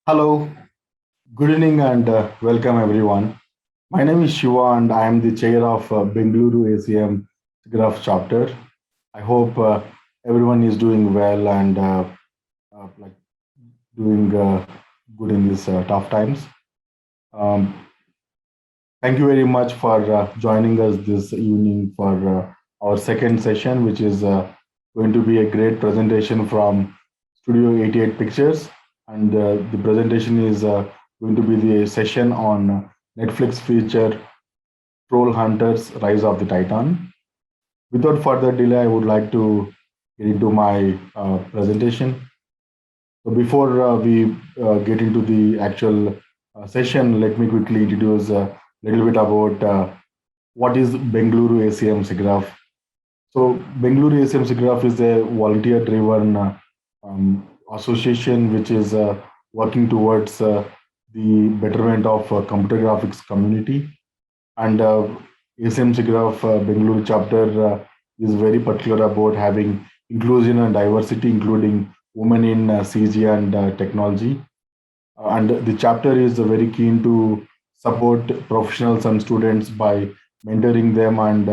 Hello, good evening, and welcome everyone. My name is Shiva, and I am the chair of Bengaluru ACM SIGGRAPH chapter. I hope everyone is doing well and like doing good in these tough times. Um, Thank you very much for joining us this evening for our second session, which is going to be a great presentation from Studio 88 Pictures. And the presentation is going to be the session on Netflix feature Troll Hunters Rise of the Titan. Without further delay, I would like to get into my presentation. So before we get into the actual session, let me quickly introduce a little bit about what is Bengaluru ACM SIGGRAPH. So Bengaluru ACM SIGGRAPH is a volunteer-driven association which is working towards the betterment of computer graphics community. And ACM SIGGRAPH Bengaluru chapter is very particular about having inclusion and diversity, including women in CG and technology. And the chapter is very keen to support professionals and students by mentoring them and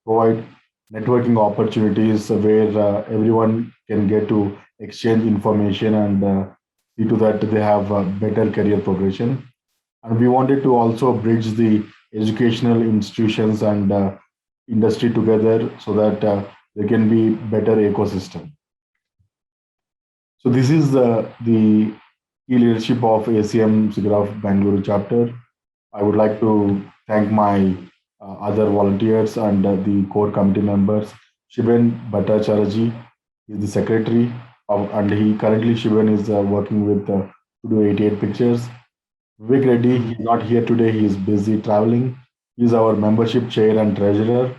provide networking opportunities where everyone can get to exchange information and see to that they have better career progression. And we wanted to also bridge the educational institutions and industry together so that there can be better ecosystem. So this is the key leadership of ACM SIGGRAPH Bangalore chapter. I would like to thank my other volunteers and the core committee members. Shiben Bhattacharya is the secretary, and he currently Shiben is working with Studio 88 Pictures. Vivek Reddy, he's not here today. He is busy traveling. He's our membership chair and treasurer.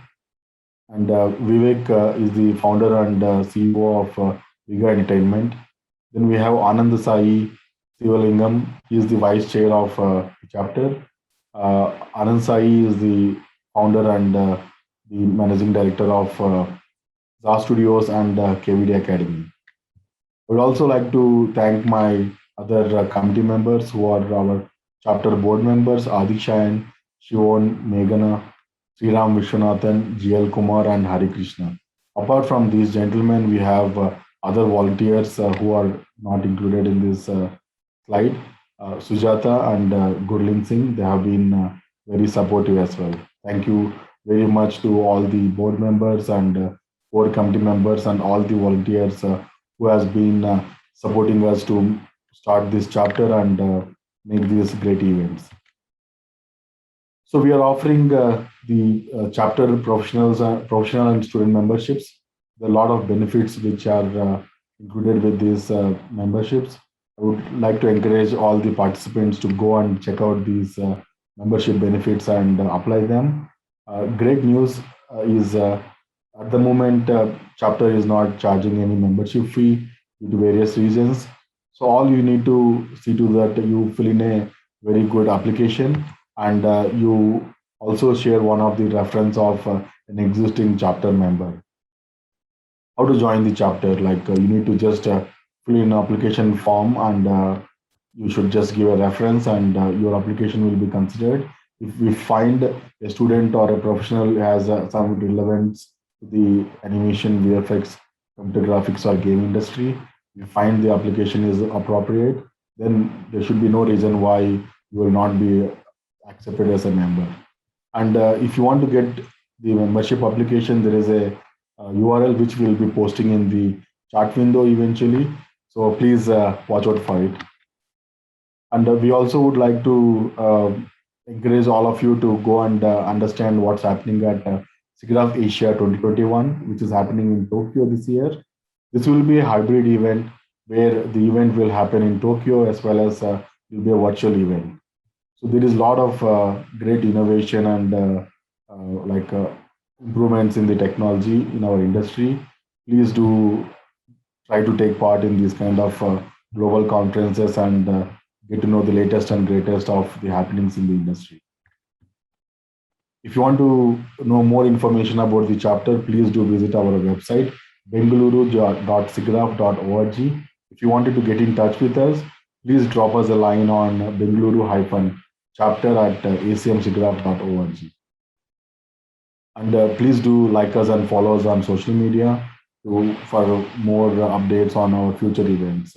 And Vivek is the founder and CEO of Viga Entertainment. Then we have Anand Sai Sivalingam. He is the vice chair of the chapter. Anand Sai is the founder and the managing director of ZA Studios and KVD Academy. I would also like to thank my other committee members who are our chapter board members, Adi Shayan, Shivon, Meghana, Sriram Vishwanathan, GL Kumar, and Hari Krishna. Apart from these gentlemen, we have other volunteers who are not included in this slide. Sujata and Gurlin Singh, they have been very supportive as well. Thank you very much to all the board members and board committee members and all the volunteers who has been supporting us to start this chapter and make these great events. So we are offering the chapter professional and student memberships. There are a lot of benefits which are included with these memberships. I would like to encourage all the participants to go and check out these membership benefits and apply them. Great news is at the moment, chapter is not charging any membership fee due to various reasons. So all you need to see to that you fill in a very good application and you also share one of the reference of an existing chapter member. How to join the chapter? Like you need to just fill in an application form and you should just give a reference and your application will be considered. If we find a student or a professional who has some relevance to the animation, VFX, computer graphics, or game industry, we find the application is appropriate, then there should be no reason why you will not be accepted as a member. And if you want to get the membership application, there is a URL which we'll be posting in the chat window eventually. So please watch out for it. And we also would like to encourage all of you to go and understand what's happening at SIGGRAPH Asia 2021, which is happening in Tokyo this year. This will be a hybrid event where the event will happen in Tokyo as well as will be a virtual event. So there is a lot of great innovation and improvements in the technology in our industry. Please do try to take part in these kind of global conferences and get to know the latest and greatest of the happenings in the industry. If you want to know more information about the chapter, please do visit our website, bengaluru.sigraph.org. If you wanted to get in touch with us, please drop us a line on Bengaluru-chapter at acmsigraph.org. And please do like us and follow us on social media for more updates on our future events.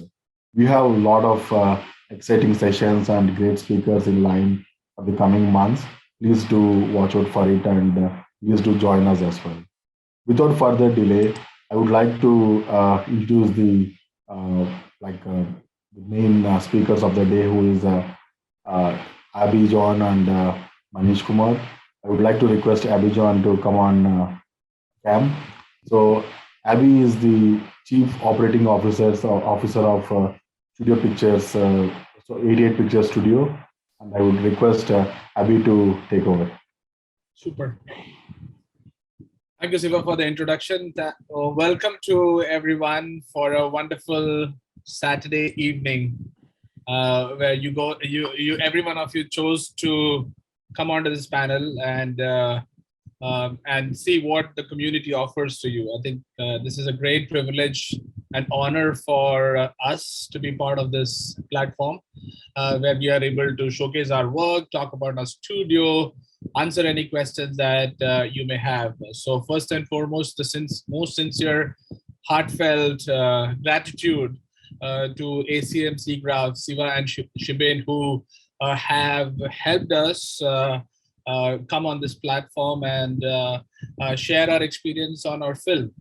We have a lot of exciting sessions and great speakers in line for the coming months. Please do watch out for it and please do join us as well. Without further delay, I would like to introduce uh, the main speakers of the day, who is Abby John and Manish Kumar. I would like to request Abby John to come on cam. So Abby is the Chief Operating Officer of Studio Pictures, so 88 Pictures Studio, and I would request Abby to take over. Super. Thank you, Siva, for the introduction. Welcome to everyone for a wonderful Saturday evening, where every one of you chose to come onto this panel and see what the community offers to you. I think this is a great privilege and honor for us to be part of this platform, where we are able to showcase our work, talk about our studio, answer any questions that you may have. So first and foremost, the most sincere, heartfelt gratitude to ACM, SIGGRAPH, Siva and Shiben, who have helped us come on this platform and share our experience on our film.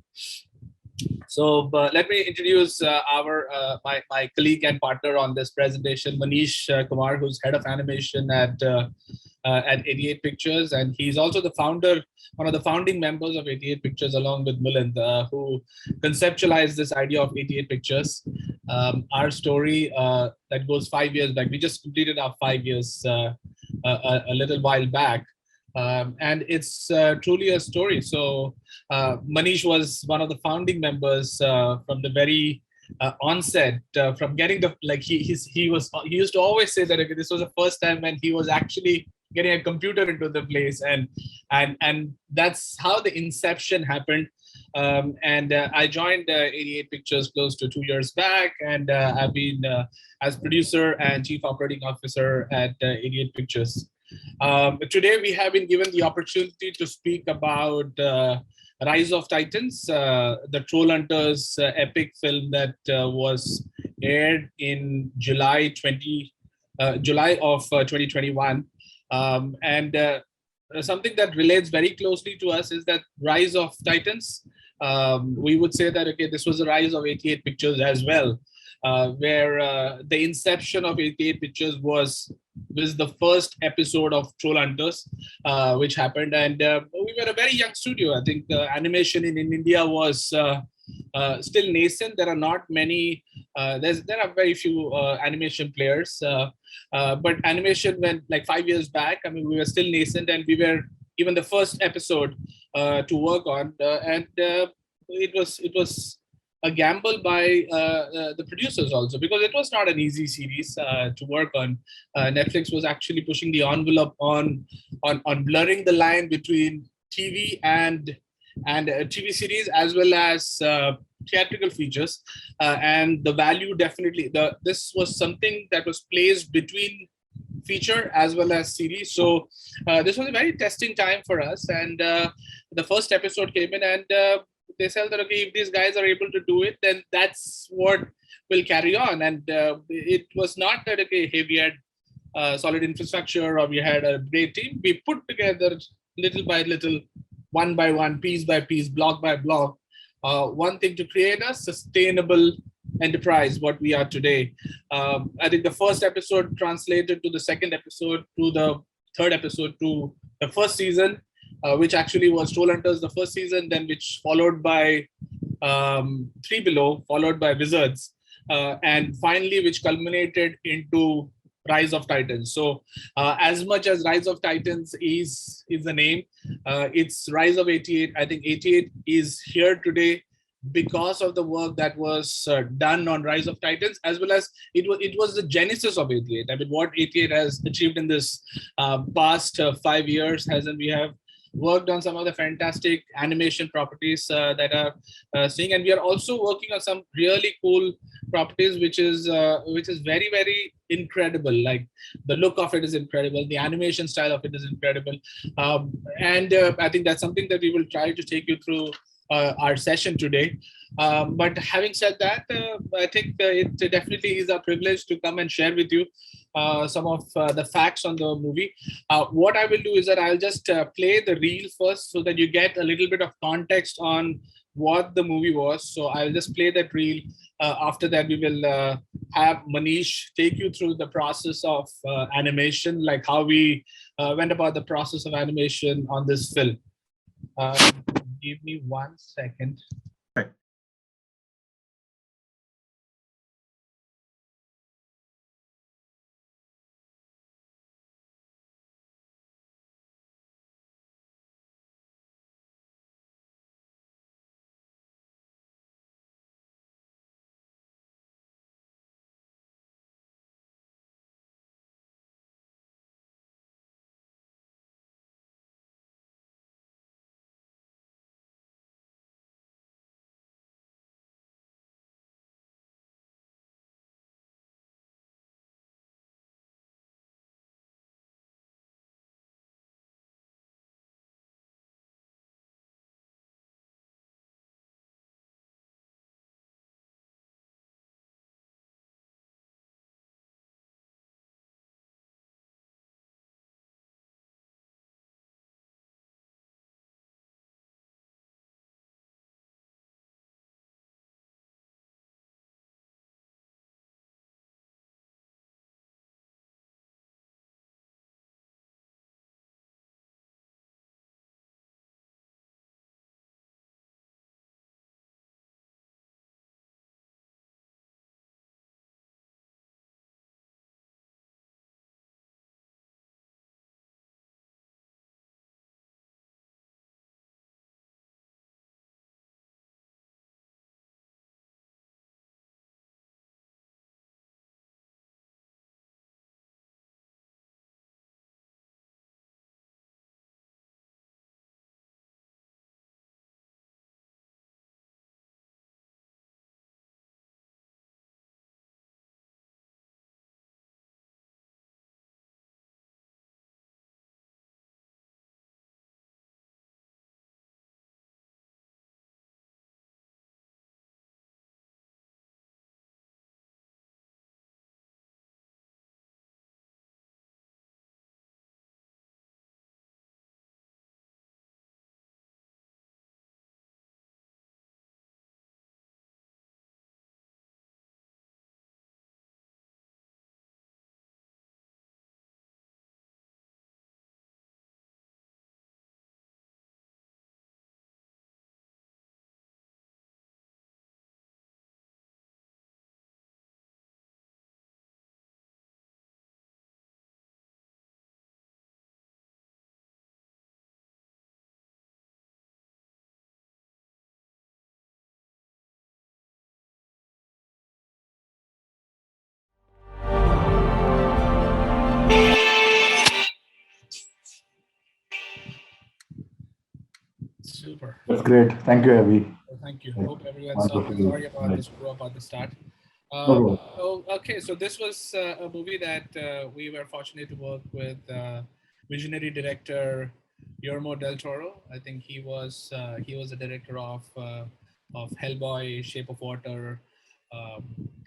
So let me introduce my colleague and partner on this presentation, Manish Kumar, who's head of animation at 88 Pictures, and he's also one of the founding members of 88 Pictures, along with Milind, who conceptualized this idea of 88 Pictures. Our story that goes 5 years back. We just completed our 5 years a little while back. And it's truly a story. So Manish was one of the founding members from the very onset, from getting he used to always say that this was the first time when he was actually getting a computer into the place, and that's how the inception happened. I joined 88 Pictures close to 2 years back, and I've been as producer and chief operating officer at 88 Pictures. Today we have been given the opportunity to speak about Rise of Titans, the Troll Hunters epic film that was aired in July of 2021. Something that relates very closely to us is that Rise of Titans. We would say that, okay, this was the rise of 88 Pictures as well, where the inception of 88 Pictures was the first episode of Troll Hunters, which happened. And we were a very young studio. I think animation in India was still nascent. There are not many, there are very few animation players, but animation went like 5 years back. I mean, we were still nascent, and we were even the first episode to work on. It was a gamble by the producers also, because it was not an easy series to work on. Netflix was actually pushing the envelope on blurring the line between TV and TV series, as well as theatrical features, and the value definitely. This was something that was placed between feature as well as series. So this was a very testing time for us, and the first episode came in, and they said that, okay, if these guys are able to do it, then that's what will carry on. And it was not that, okay, hey, we had solid infrastructure or we had a great team. We put together little by little, one by one, piece by piece, block by block, one thing to create a sustainable enterprise, what we are today. I think the first episode translated to the second episode, to the third episode, to the first season, which actually was Troll Hunters, the first season, then which followed by Three Below, followed by Wizards, and finally, which culminated into Rise of Titans. So as much as Rise of Titans is the name, it's Rise of 88. I think 88 is here today because of the work that was done on Rise of Titans, as well as it was the genesis of 88. I mean, what 88 has achieved in this past 5 years, we have worked on some of the fantastic animation properties that are seeing, and we are also working on some really cool properties, which is very, very incredible. Like the look of it is incredible, the animation style of it is incredible, and I think that's something that we will try to take you through our session today. But having said that, I think it definitely is a privilege to come and share with you some of the facts on the movie. What I will do is that I'll just play the reel first so that you get a little bit of context on what the movie was. So I'll just play that reel. After that, we will have Manish take you through the process of animation, like how we went about the process of animation on this film. Give me 1 second. Right. Super. That's great. Thank you, Avi. Thank you. Like, Hope everyone's wonderful. sorry about Right. the screw up at the start. No Okay, so this was a movie that we were fortunate to work with visionary director Guillermo del Toro. I think he was the director of Hellboy, Shape of Water, um,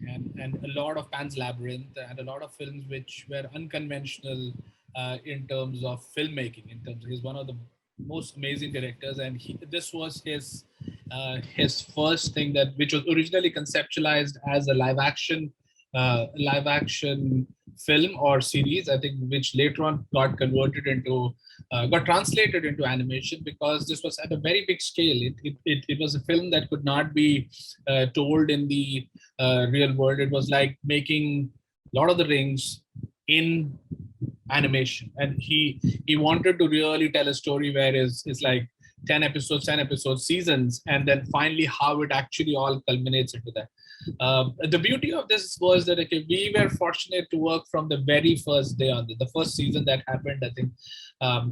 and a lot of Pan's Labyrinth, and a lot of films which were unconventional in terms of filmmaking. In terms, he's one of the most amazing directors, and this was his first thing that which was originally conceptualized as a live action film or series, I think, which later on got translated into animation, because this was at a very big scale. It was a film that could not be told in the real world. It was like making Lord of the Rings in animation, and he wanted to really tell a story where is like 10 episodes, seasons, and then finally how it actually all culminates into that. The beauty of this was that, okay, we were fortunate to work from the very first day on the first season that happened. I think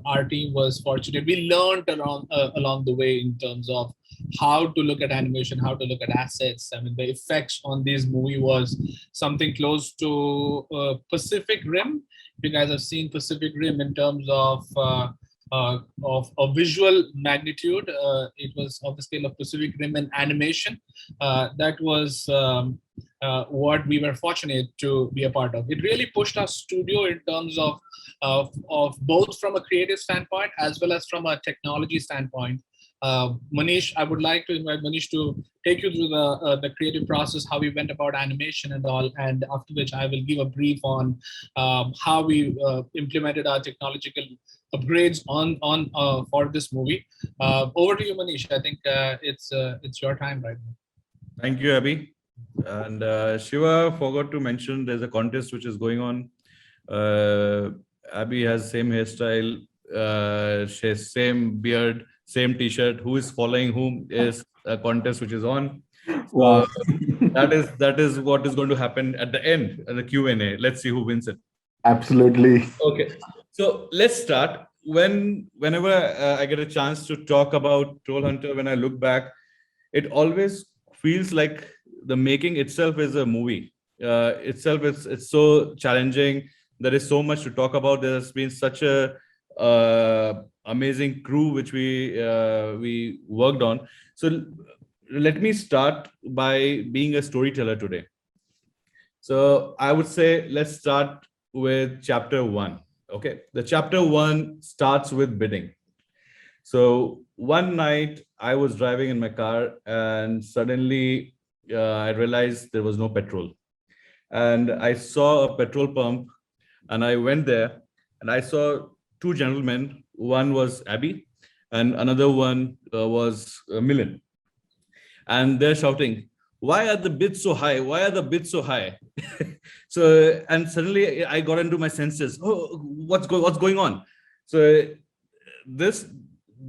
our team was fortunate. We learned along the way in terms of how to look at animation, how to look at assets. I mean, the effects on this movie was something close to Pacific Rim. If you guys have seen Pacific Rim in terms of a visual magnitude, it was of the scale of Pacific Rim and animation. That was what we were fortunate to be a part of. It really pushed our studio in terms of both from a creative standpoint as well as from a technology standpoint. Manish, I would like to invite Manish to take you through the creative process, how we went about animation and all, and after which I will give a brief on how we implemented our technological upgrades on for this movie. Over to you, Manish. I think it's your time right now. Thank you, Abhi. And Shiva forgot to mention there's a contest which is going on. Abhi has same hairstyle, she has same beard, same T-shirt. Who is following whom is a contest which is on. Wow. That is what is going to happen at the end, the Q&A. Let's see who wins it. Absolutely. Okay, so let's start. Whenever I get a chance to talk about Troll Hunter, when I look back, it always feels like the making itself is a movie. It's so challenging. There is so much to talk about. There has been such a amazing crew which we worked on. So let me start by being a storyteller today. So I would say let's start with chapter 1. Okay, the chapter 1 starts with bidding. So one night I was driving in my car and suddenly I realized there was no petrol. And I saw a petrol pump and I went there and I saw two gentlemen. One was Abby and another one was Milan. And they're shouting, why are the bids so high? Why are the bids so high? So, and suddenly I got into my senses. Oh, what's going on? So this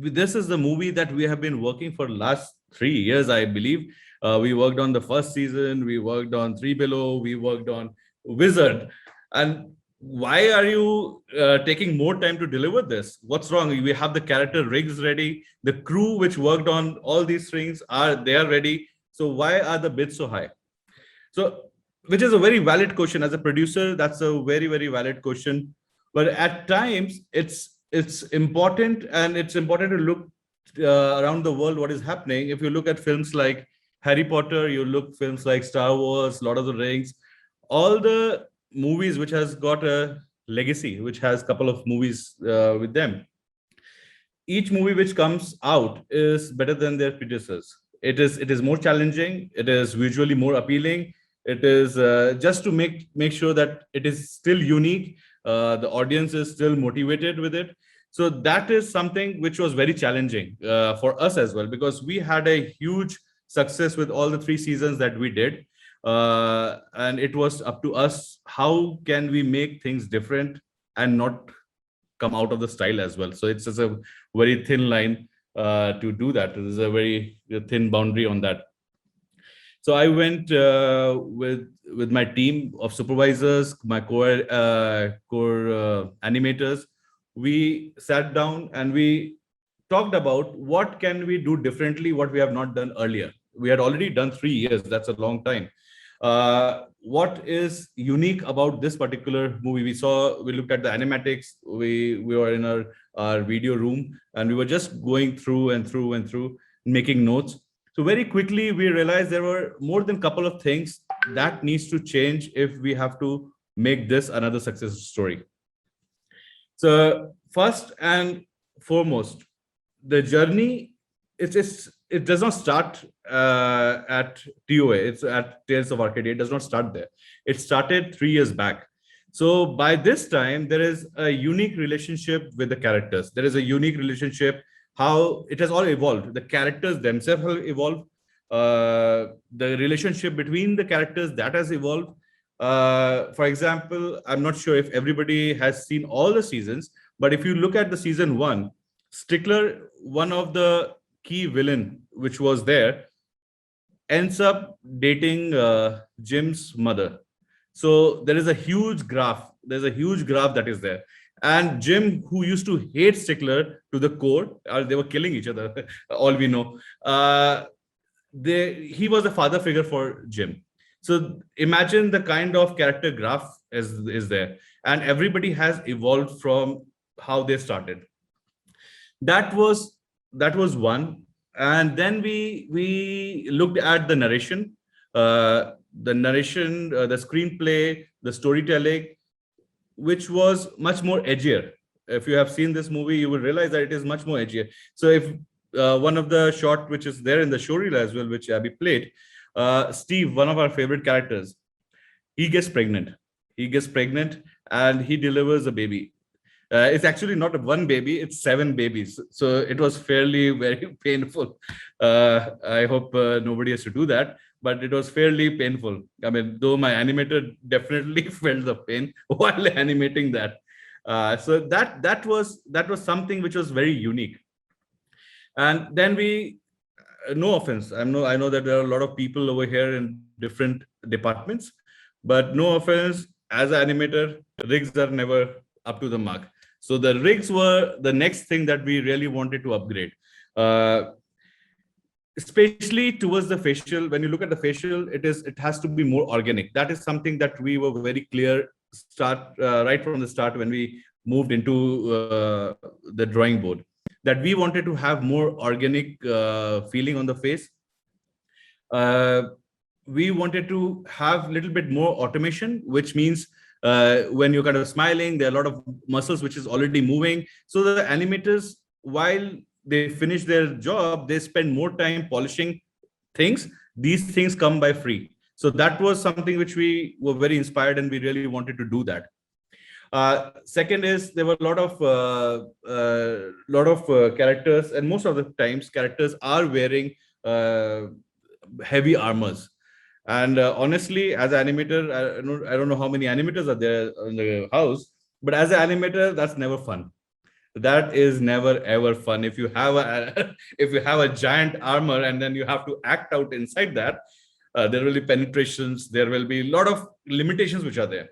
is the movie that we have been working for last 3 years, I believe. We worked on the first season, we worked on Three Below, we worked on Wizard. And why are you taking more time to deliver this? What's wrong? We have the character rigs ready. The crew which worked on all these things they are ready. So why are the bids so high? So, which is a very valid question. As a producer, that's a very, very valid question. But at times, it's important, and it's important to look around the world what is happening. If you look at films like Harry Potter, you look films like Star Wars, Lord of the Rings, all the movies which has got a legacy, which has a couple of movies with them. Each movie which comes out is better than their predecessors. It is more challenging. It is visually more appealing. It is just to make sure that it is still unique. The audience is still motivated with it. So that is something which was very challenging for us as well, because we had a huge success with all the 3 seasons that we did. And it was up to us, how can we make things different and not come out of the style as well. So it's just a very thin line to do that. There's a very thin boundary on that. So I went with my team of supervisors, my core animators. We sat down and we talked about what can we do differently, what we have not done earlier. We had already done 3 years. That's a long time. What is unique about this particular movie? We looked at the animatics. We were in our video room and we were just going through and through and through, making notes. So very quickly we realized there were more than a couple of things that needs to change if we have to make this another success story. So first and foremost, the journey, it does not start at TOA. It's at Tales of Arcadia. It does not start there. It started 3 years back. So by this time, there is a unique relationship with the characters. There is a unique relationship, how it has all evolved. The characters themselves have evolved. The relationship between the characters, that has evolved. For example, I'm not sure if everybody has seen all the seasons, but if you look at the season 1, Stickler, one of the key villain which was there, ends up dating Jim's mother. So there is a huge graph. There's a huge graph that is there. And Jim, who used to hate Stickler to the core, they were killing each other, all we know. He was a father figure for Jim. So imagine the kind of character graph is there. And everybody has evolved from how they started. That was one. And then we looked at the narration, the screenplay, the storytelling, which was much more edgier. If you have seen this movie, you will realize that it is much more edgier. So if one of the shot which is there in the showreel as well, which Abby played, Steve, one of our favorite characters, he gets pregnant. He gets pregnant and he delivers a baby. It's actually not one baby, it's 7 babies. So it was fairly very painful. I hope nobody has to do that, but it was fairly painful. I mean, though my animator definitely felt the pain while animating that. So that was something which was very unique. And then we, no offense, I know that there are a lot of people over here in different departments, but no offense, as an animator, rigs are never up to the mark. So the rigs were the next thing that we really wanted to upgrade, especially towards the facial. When you look at the facial, it has to be more organic. That is something that we were very clear right from the start when we moved into the drawing board, that we wanted to have more organic feeling on the face. uh, we wanted to have a little bit more automation, which means when you're kind of smiling, there are a lot of muscles which is already moving. So the animators, while they finish their job, they spend more time polishing things. These things come by free. So that was something which we were very inspired, and we really wanted to do that. Second is, there were a lot of characters, and most of the times characters are wearing heavy armors. And honestly, as an animator, I don't know how many animators are there in the house, but as an animator, that's never fun. That is never ever fun. If you have a if you have a giant armor and then you have to act out inside that, there will be penetrations, there will be a lot of limitations which are there.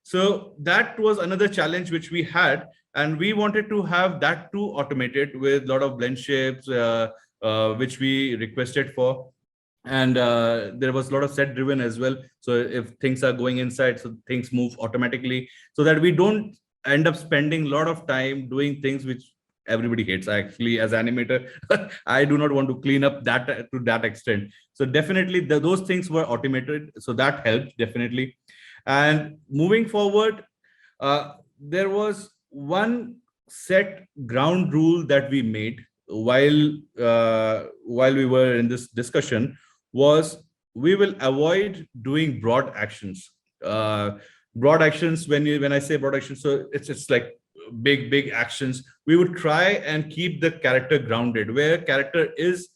So that was another challenge which we had, and we wanted to have that too automated with a lot of blend shapes, which we requested for. And there was a lot of set driven as well. So if things are going inside, so things move automatically, so that we don't end up spending a lot of time doing things which everybody hates. Actually, as animator, I do not want to clean up that to that extent. So definitely those things were automated, so that helped definitely. And moving forward, there was one set ground rule that we made while we were in this discussion, was we will avoid doing broad actions. Broad actions, when I say broad actions, so it's like big actions. We would try and keep the character grounded, where character is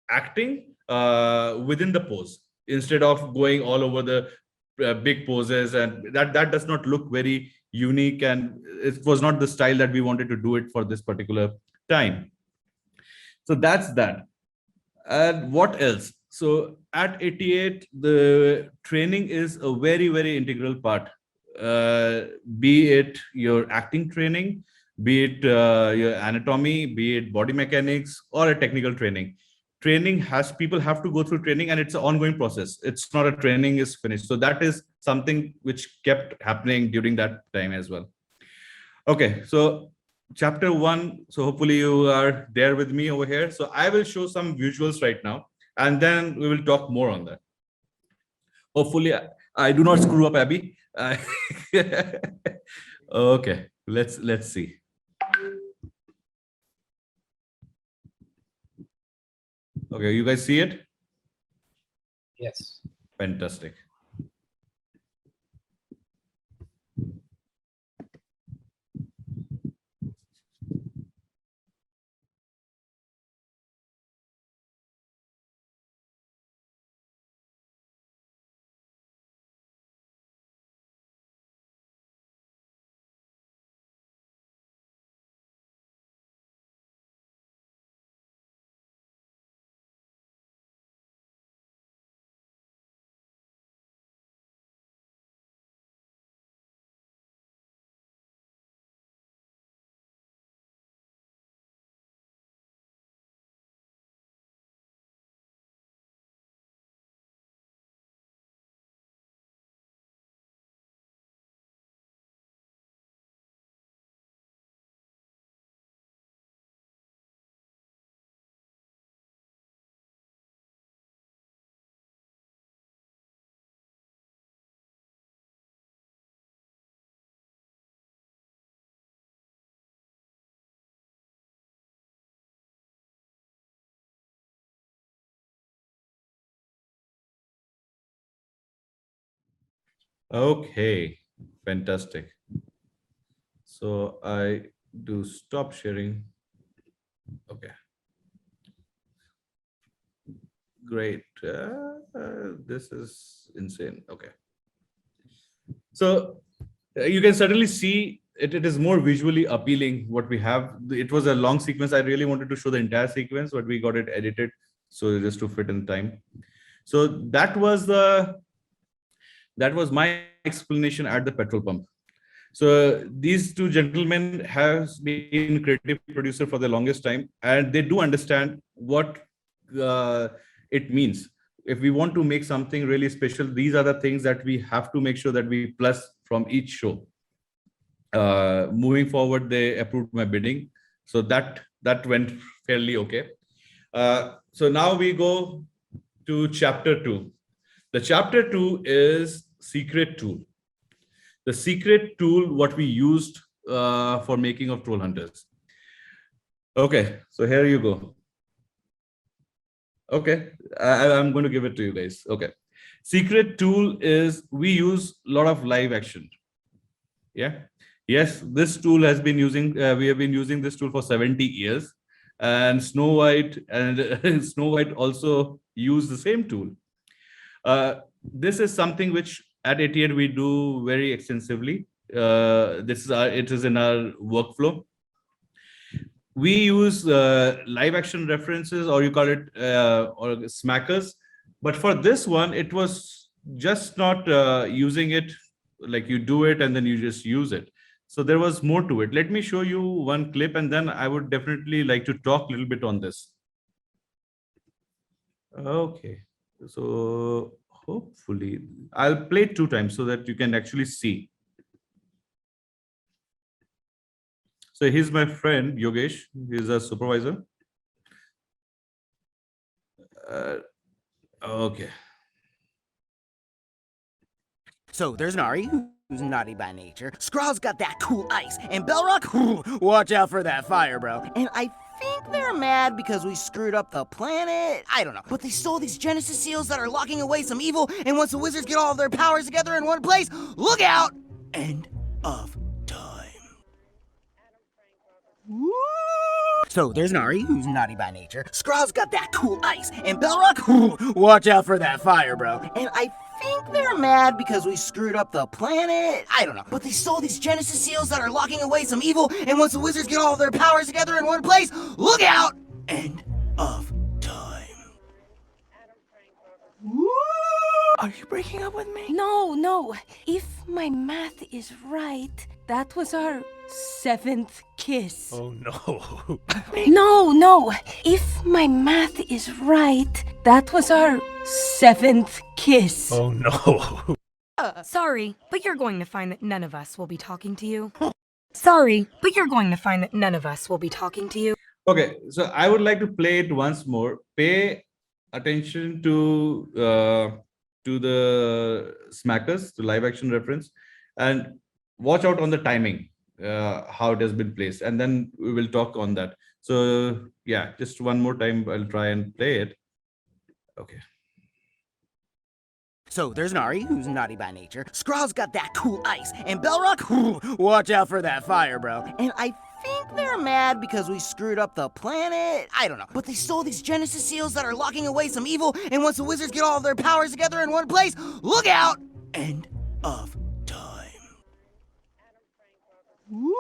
acting within the pose, instead of going all over the big poses, and that does not look very unique, and it was not the style that we wanted to do it for this particular time. So that's that. And what else? So at 88, the training is a very integral part. Be it your acting training, be it your anatomy, be it body mechanics, or a technical training. Training has, people have to go through training, and it's an ongoing process. It's not a training is finished. So that is something which kept happening during that time as well. Okay, so chapter 1. So hopefully you are there with me over here. So I will show some visuals right now, and then we will talk more on that. Hopefully I do not screw up, Abby. Okay, let's see. Okay, you guys see it? Yes. Fantastic. Okay, fantastic. So I do stop sharing. Okay, great. This is insane. Okay. So you can certainly see it is more visually appealing what we have. It was a long sequence. I really wanted to show the entire sequence, but we got it edited so just to fit in time. So that was my explanation at the petrol pump. So these two gentlemen have been creative producer for the longest time, and they do understand what it means. If we want to make something really special, these are the things that we have to make sure that we plus from each show. Moving forward, they approved my bidding, so that went fairly okay. So now we go to chapter 2. The chapter 2 is secret tool. The secret tool what we used for making of troll hunters. Okay, so here you go. Okay, I'm going to give it to you guys. Okay, secret tool is we use a lot of live action. Yeah, yes, this tool has been using. We have been using this tool for 70 years, and Snow White and Snow White also use the same tool. This is something which at 88 we do very extensively. It is in our workflow. We use live action references, or you call it or smackers, but for this one it was just not using it like you do it and then you just use it. So there was more to it. Let me show you one clip, and then I would definitely like to talk a little bit on this. Okay, so hopefully I'll play it 2 times so that you can actually see. So here's my friend Yogesh. He's a supervisor. Okay. So there's Nari, who's naughty by nature. Skrawl's got that cool ice, and Belrock, watch out for that fire, bro. And I think they're mad because we screwed up the planet. I don't know. But they stole these Genesis seals that are locking away some evil, and once the wizards get all of their powers together in one place, look out! End of time. Woo! So there's Nari, who's naughty by nature. Skrawl's got that cool ice, and Belrock, watch out for that fire, bro. And I think they're mad because we screwed up the planet. I don't know. But they stole these Genesis seals that are locking away some evil, and once the wizards get all of their powers together in one place, look out! End of time. Woo! Are you breaking up with me? No. If my math is right, that was our 7th kiss. Oh no. No. If my math is right, that was our 7th kiss. Oh no. Sorry, but you're going to find that none of us will be talking to you. Sorry, but you're going to find that none of us will be talking to you. Okay, so I would like to play it once more. Pay attention to the smackers, the live action reference, and watch out on the timing, how it has been placed, and then we will talk on that. So yeah, just one more time, I'll try and play it. Okay. So there's Nari, who's naughty by nature. Skrawl's got that cool ice, and Belrock, watch out for that fire, bro. And I think they're mad because we screwed up the planet. I don't know. But they stole these Genesis seals that are locking away some evil, and once the wizards get all of their powers together in one place, look out! End of time. Woo!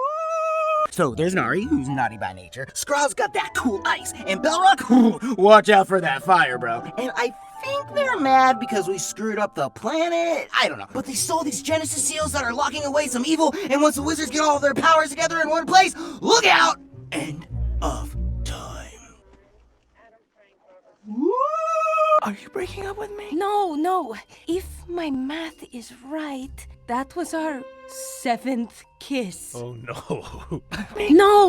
So there's Nari, who's naughty by nature. Skrawl's got that cool ice, and Belrock, watch out for that fire, bro. And I think they're mad because we screwed up the planet. I don't know. But they stole these Genesis seals that are locking away some evil, and once the wizards get all of their powers together in one place, look out! End of time. Woo! Are you breaking up with me? No. If my math is right, that was our 7th kiss. Oh no.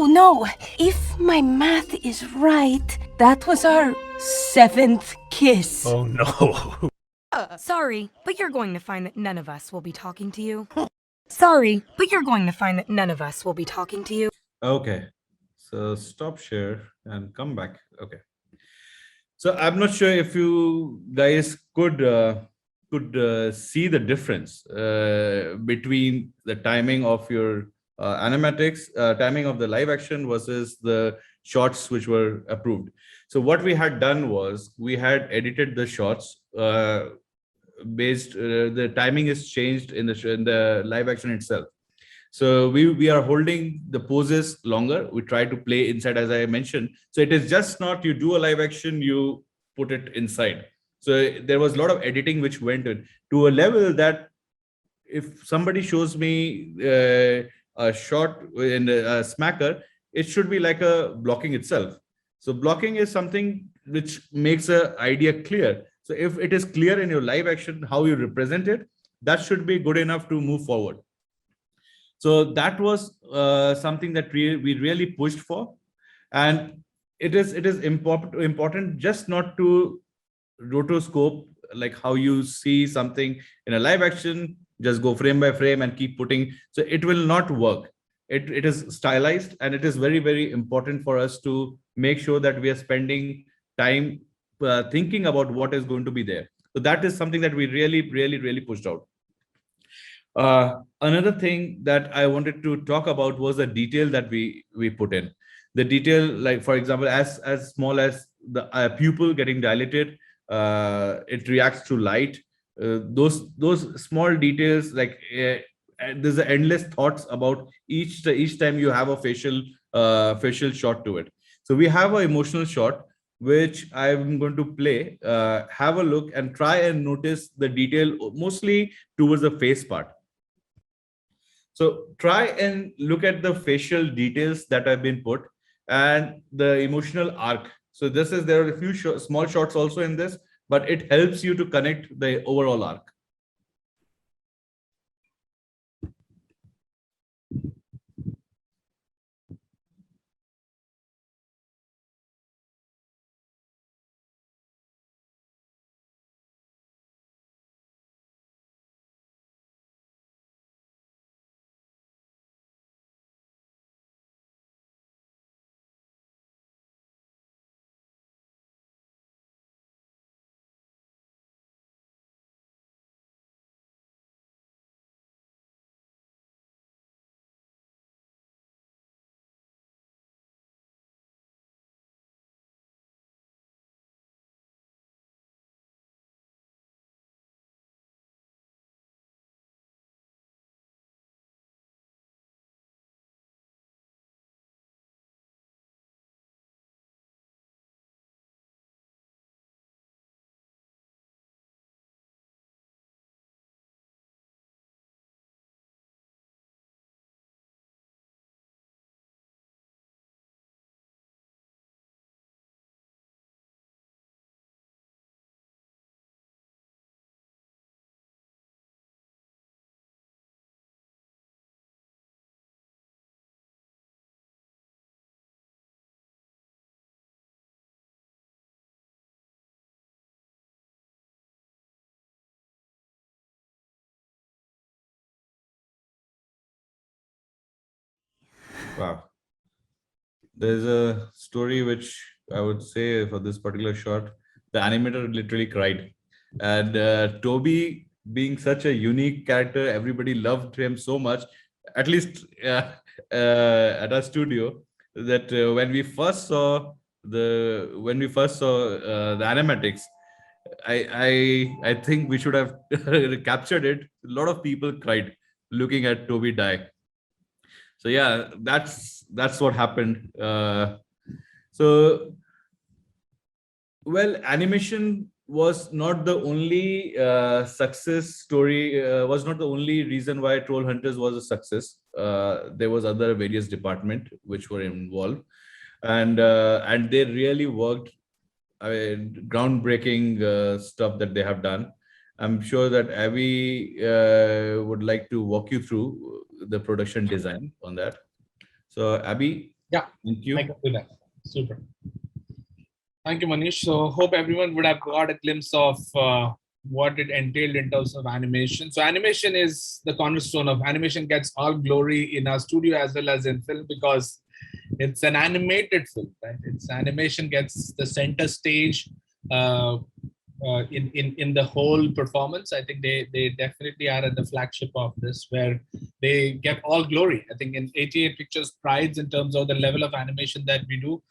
No. If my math is right, that was our 7th kiss. Oh no. Sorry, but you're going to find that none of us will be talking to you. Sorry, but you're going to find that none of us will be talking to you. Okay, so stop share and come back. Okay. So I'm not sure if you guys could could see the difference between the timing of your animatics, timing of the live action versus the shots which were approved. So what we had done was we had edited the shots based, the timing is changed in the live action itself. So we are holding the poses longer. We try to play inside, as I mentioned. So it is just not you do a live action, you put it inside. So there was a lot of editing which went in to a level that if somebody shows me a shot in a smacker, it should be like a blocking itself. So blocking is something which makes an idea clear. So if it is clear in your live action, how you represent it, that should be good enough to move forward. So that was something that we really pushed for. And it is important just not to rotoscope, like how you see something in a live action, just go frame by frame and keep putting. So it will not work. It is stylized, and it is very, very important for us to make sure that we are spending time thinking about what is going to be there. So that is something that we really pushed out. Another thing that I wanted to talk about was the detail that we put in. The detail, like for example, as small as the pupil getting dilated, it reacts to light. Those small details, like there's endless thoughts about each time you have a facial shot to it. So we have an emotional shot which I'm going to play. Have a look and try and notice the detail mostly towards the face part. So try and look at the facial details that have been put and the emotional arc. So there are a few small shots also in this, but it helps you to connect the overall arc. Wow. There's a story which I would say for this particular shot, the animator literally cried. And Toby, being such a unique character, everybody loved him so much, at least at our studio, that when we first saw the animatics, I think we should have captured it. A lot of people cried looking at Toby die. So yeah, that's what happened. So well, animation was not the only success story, was not the only reason why Troll Hunters was a success. There was other various department which were involved, and they really worked. I mean, groundbreaking stuff that they have done. I'm sure that Abby would like to walk you through the production design on that. So Abby, Yeah, thank you. I can do that. Super. Thank you, Manish. So hope everyone would have got a glimpse of what it entailed in terms of animation. So animation is the cornerstone of animation, gets all glory in our studio as well as in film because it's an animated film, right? It's animation gets the center stage. in the whole performance. I think they definitely are at the flagship of this, where they get all glory. I think in 88 Pictures prides in terms of the level of animation that we do.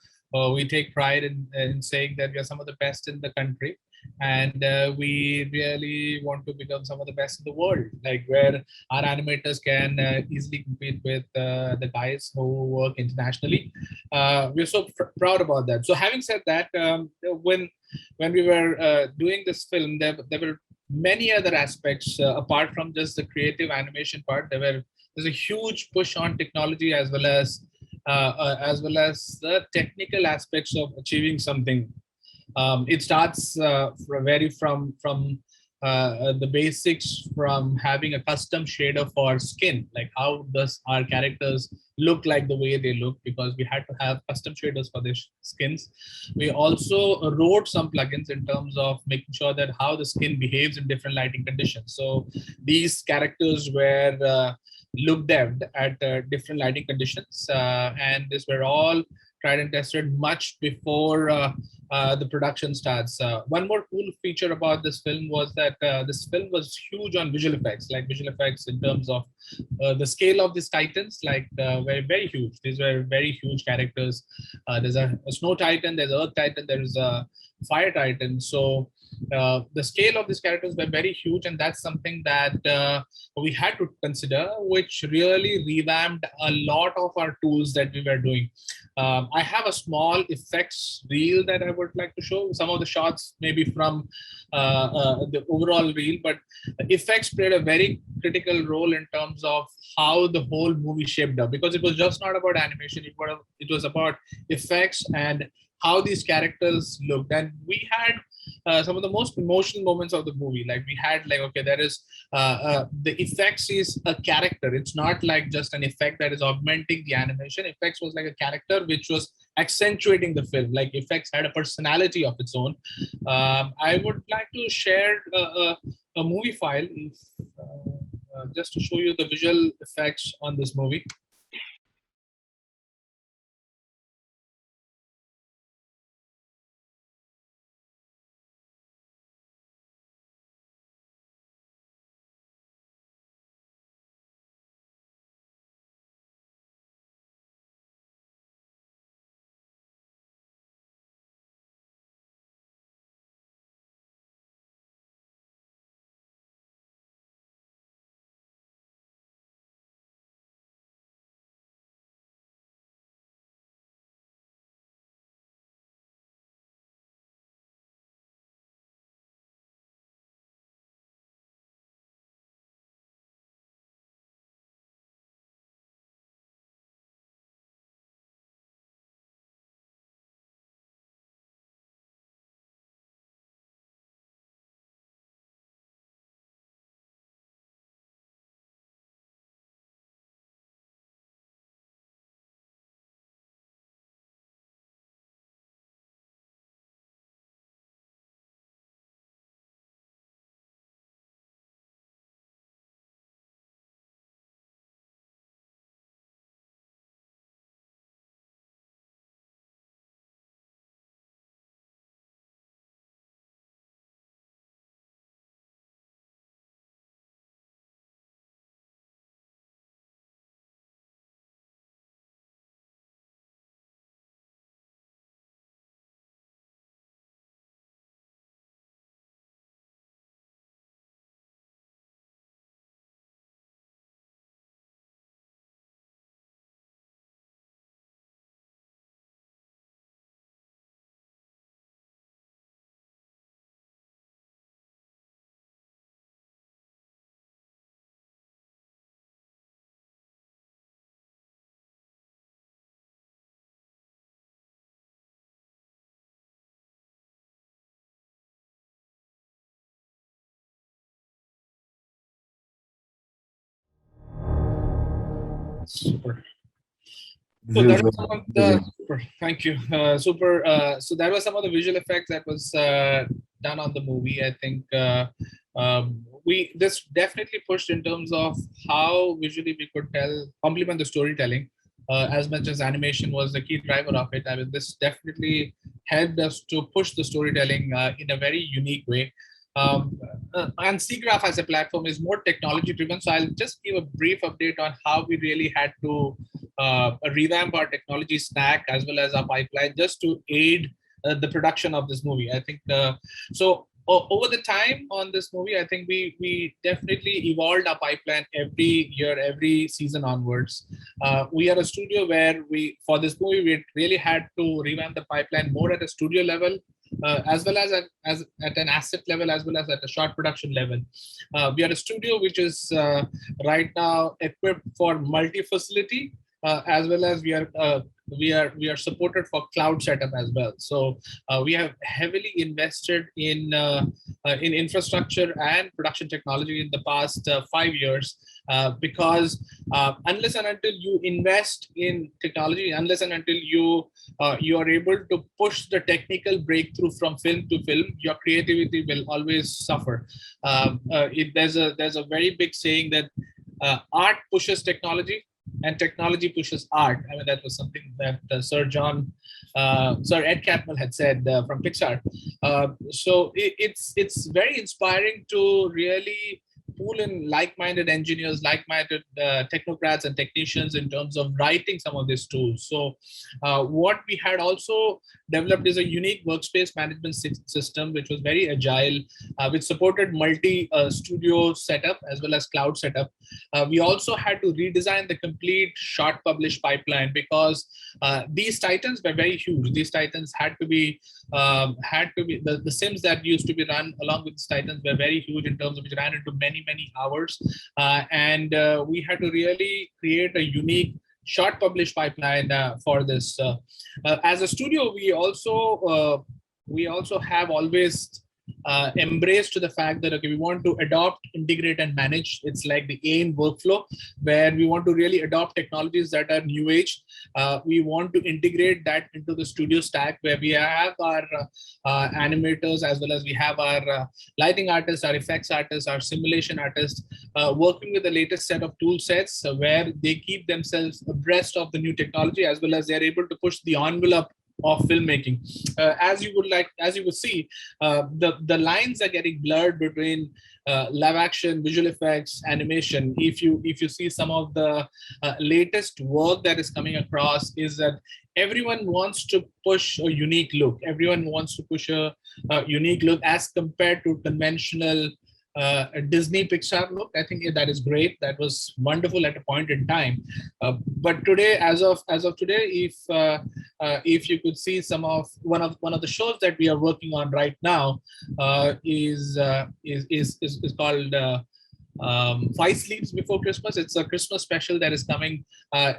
We take pride in saying that we are some of the best in the country, and we really want to become some of the best in the world, like where our animators can easily compete with the guys who work internationally. We're so proud about that. So having said that, when we were doing this film, there were many other aspects apart from just the creative animation part. There's a huge push on technology, as well as the technical aspects of achieving something. It starts from the basics, from having a custom shader for skin, like how does our characters look like the way they look, because we had to have custom shaders for their skins. We also wrote some plugins in terms of making sure that how the skin behaves in different lighting conditions. So these characters were looked at different lighting conditions, and these were all tried and tested much before the production starts. One more cool feature about this film was that this film was huge on visual effects, like visual effects in terms of the scale of these titans, like very, very huge. These were very huge characters. There's a snow titan, there's earth titan, there's a fire titan. So the scale of these characters were very huge, and that's something that we had to consider, which really revamped a lot of our tools that we were doing. I have a small effects reel that I would like to show. Some of the shots maybe from the overall reel, but effects played a very critical role in terms of how the whole movie shaped up, because it was just not about animation. It was about effects and how these characters looked. And we had some of the most emotional moments of the movie. Like we had like, okay, there is the effects is a character. It's not like just an effect that is augmenting the animation. Effects was like a character which was accentuating the film. Like effects had a personality of its own. I would like to share a movie file if, just to show you the visual effects on this movie. Super. So This that is was some of the super. Thank you. Super. So that was some of the visual effects that was done on the movie. I think we this definitely pushed in terms of how visually we could complement the storytelling. as much as animation was the key driver of it. I mean, this definitely helped us to push the storytelling in a very unique way. And SIGGRAPH as a platform is more technology driven. So I'll just give a brief update on how we really had to revamp our technology stack as well as our pipeline just to aid the production of this movie. I think over the time on this movie, I think we definitely evolved our pipeline every year, every season onwards. We are a studio where for this movie, we really had to revamp the pipeline more at a studio level, as well as at an asset level, as well as at a short production level. We are a studio which is right now equipped for multi-facility, as well as we are supported for cloud setup as well. So we have heavily invested in infrastructure and production technology in the past 5 years, because unless and until you invest in technology, unless and until you are able to push the technical breakthrough from film to film, your creativity will always suffer. There's a very big saying that art pushes technology and technology pushes art. I mean, that was something that Sir Ed Catmull had said from Pixar. So it's very inspiring to really pool in like-minded engineers, like-minded technocrats and technicians in terms of writing some of these tools. So what we had also developed is a unique workspace management system, which was very agile, which supported multi-studio setup as well as cloud setup. We also had to redesign the complete short publish pipeline because these titans were very huge. These titans had to be the sims that used to be run along with these titans were very huge in terms of which ran into many hours, and we had to really create a unique short publish pipeline for this. As a studio, we also have always embraced the fact that we want to adopt, integrate, and manage. It's like the AIM workflow, where we want to really adopt technologies that are new age. We want to integrate that into the studio stack, where we have our animators as well as we have our lighting artists, our effects artists, our simulation artists, working with the latest set of tool sets, where they keep themselves abreast of the new technology as well as they're able to push the envelope of filmmaking. As you would see, the lines are getting blurred between live action, visual effects, animation. If you see some of the latest work that is coming across, is that everyone wants to push a unique look. Everyone wants to push a unique look as compared to conventional a Disney Pixar look. I think that is great. That was wonderful at a point in time. But today, as of today, if you could see some of one of the shows that we are working on right now is called Five Sleeps Before Christmas. It's a Christmas special that is coming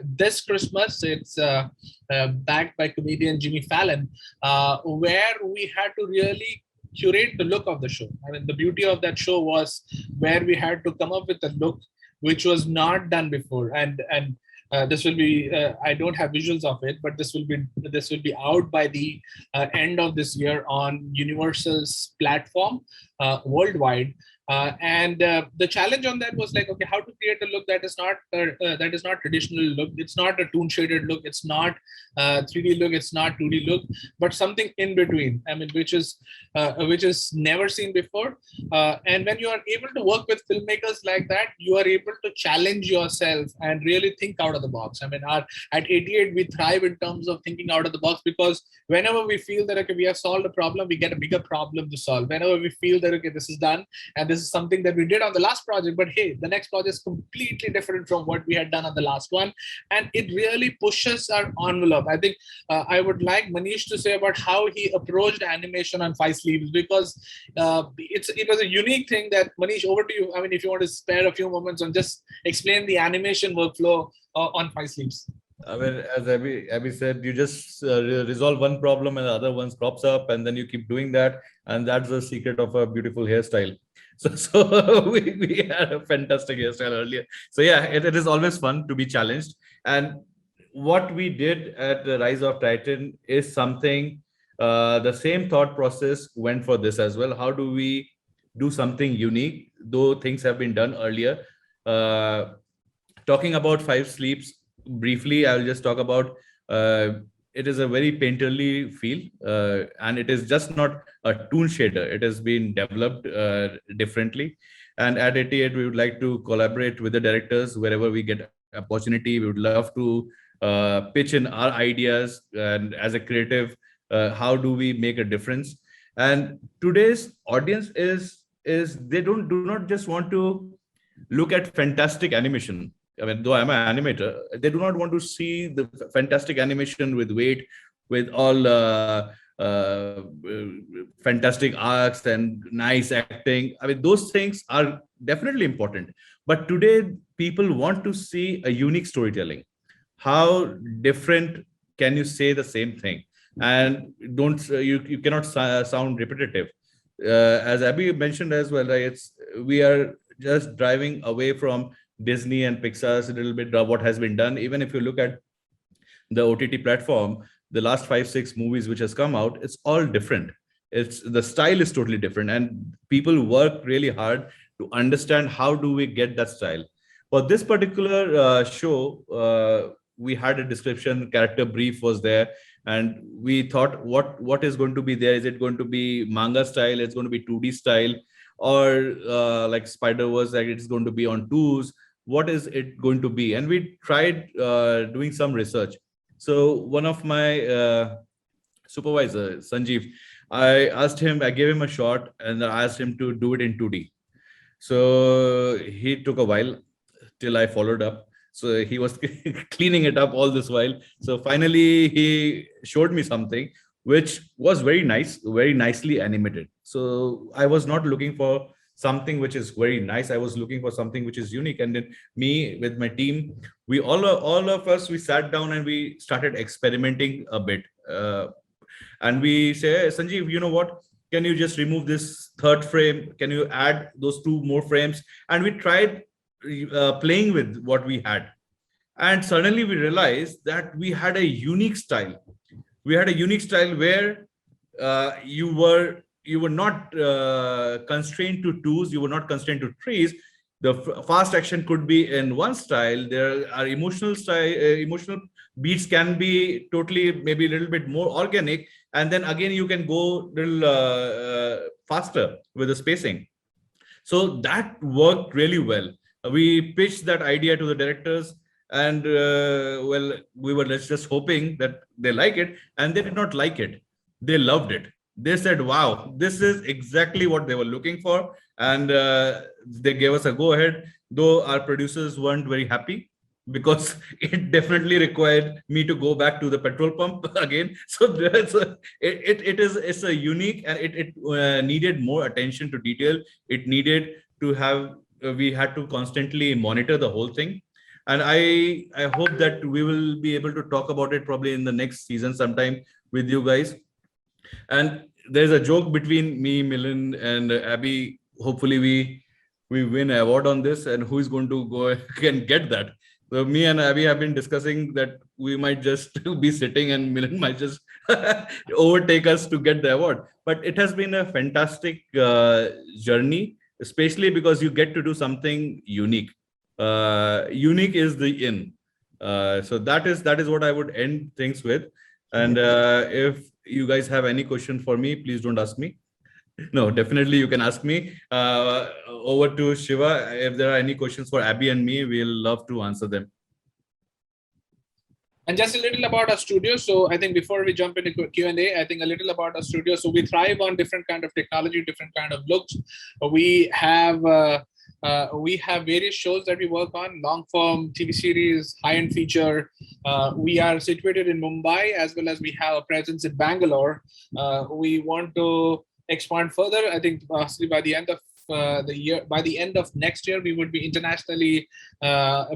this Christmas. It's backed by comedian Jimmy Fallon, where we had to really curate the look of the show. I mean, the beauty of that show was where we had to come up with a look which was not done before, and this will be I don't have visuals of it, but this will be out by the end of this year on Universal's platform worldwide. And the challenge on that was like, okay, how to create a look that is not traditional look. It's not a toon shaded look. It's not 3D look. It's not 2D look, but something in between. I mean, which is never seen before. And when you are able to work with filmmakers like that, you are able to challenge yourself and really think out of the box. I mean, at 88, we thrive in terms of thinking out of the box, because whenever we feel that okay, we have solved a problem, we get a bigger problem to solve. Whenever we feel that okay, this is done and this is something that we did on the last project, but hey, the next project is completely different from what we had done on the last one, and it really pushes our envelope. I think I would like Manish to say about how he approached animation on Five Sleeps, because it was a unique thing. That Manish, over to you. I mean, if you want to spare a few moments and just explain the animation workflow on Five Sleeps. I mean, as Abby said, you just resolve one problem and the other one crops up, and then you keep doing that, and that's the secret of a beautiful hairstyle. So we had a fantastic hairstyle earlier. So yeah, it is always fun to be challenged. And what we did at the Rise of Titan is something, the same thought process went for this as well. How do we do something unique, though things have been done earlier? Talking about Five Sleeps, briefly, I'll just talk about it is a very painterly feel, and it is just not a toon shader. It has been developed differently. And at 88, we would like to collaborate with the directors wherever we get opportunity. We would love to pitch in our ideas, and as a creative, how do we make a difference? And today's audience is they do not just want to look at fantastic animation. I mean, though I'm an animator, they do not want to see the fantastic animation with weight, with all fantastic arcs and nice acting. I mean, those things are definitely important. But today, people want to see a unique storytelling. How different can you say the same thing? And don't you cannot sound repetitive. As Abby mentioned as well, right? We are just driving away from Disney and Pixar's a little bit of what has been done. Even if you look at the OTT platform, the last 5-6 movies which has come out, it's all different. It's the style is totally different, and people work really hard to understand how do we get that style. For this particular show, we had a description, character brief was there, and we thought what is going to be there. Is it going to be manga style? It's going to be 2D style, or like Spider-Verse, like it's going to be on twos. What is it going to be? And we tried doing some research. So one of my supervisor, Sanjeev, I gave him a shot and I asked him to do it in 2D. So he took a while till I followed up. So he was cleaning it up all this while. So finally he showed me something which was very nice, very nicely animated. So I was not looking for something which is very nice. I was looking for something which is unique. And then me with my team, we all of us, we sat down and we started experimenting a bit. And we say, hey, Sanjeev, you know what? Can you just remove this third frame? Can you add those 2 more frames? And we tried playing with what we had. And suddenly we realized that we had a unique style. We had a unique style where you were not constrained to twos, you were not constrained to threes. The fast action could be in one style. There are emotional beats can be totally maybe a little bit more organic, and then again you can go a little faster with the spacing. So that worked really well. We pitched that idea to the directors, and well, we were just hoping that they like it, and they did not like it. They loved it. They said, wow, this is exactly what they were looking for. And they gave us a go ahead, though our producers weren't very happy because it definitely required me to go back to the petrol pump again. So it's a unique, and it needed more attention to detail. It needed to have, we had to constantly monitor the whole thing. And I hope that we will be able to talk about it probably in the next season sometime with you guys. And there's a joke between me, Milind, and Abby. Hopefully we win an award on this, and who is going to go and get that. So me and Abby have been discussing that we might just be sitting and Milind might just overtake us to get the award. But it has been a fantastic journey, especially because you get to do something unique. Unique is the in. So that is what I would end things with. And if you guys have any question for me, please don't ask me. No, definitely you can ask me. Over to Shiva. If there are any questions for Abby and me, we'll love to answer them. And just a little about our studio. So I think before we jump into Q&A, I think a little about our studio. So we thrive on different kind of technology, different kind of looks. We have various shows that we work on, long form TV series, high-end feature. We are situated in Mumbai, as well as we have a presence in Bangalore. We want to expand further. I think possibly by the end of the year, by the end of next year, we would be internationally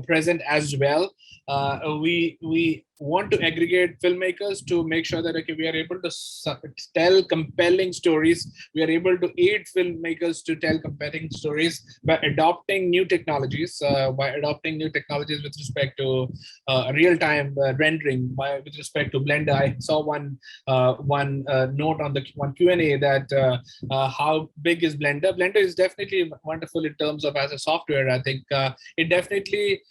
present as well. We want to aggregate filmmakers to make sure that okay, we are able to tell compelling stories. We are able to aid filmmakers to tell compelling stories by adopting new technologies, with respect to real-time rendering, with respect to Blender. I saw one note on the one Q&A that how big is Blender? Blender is definitely wonderful in terms of as a software. I think it definitely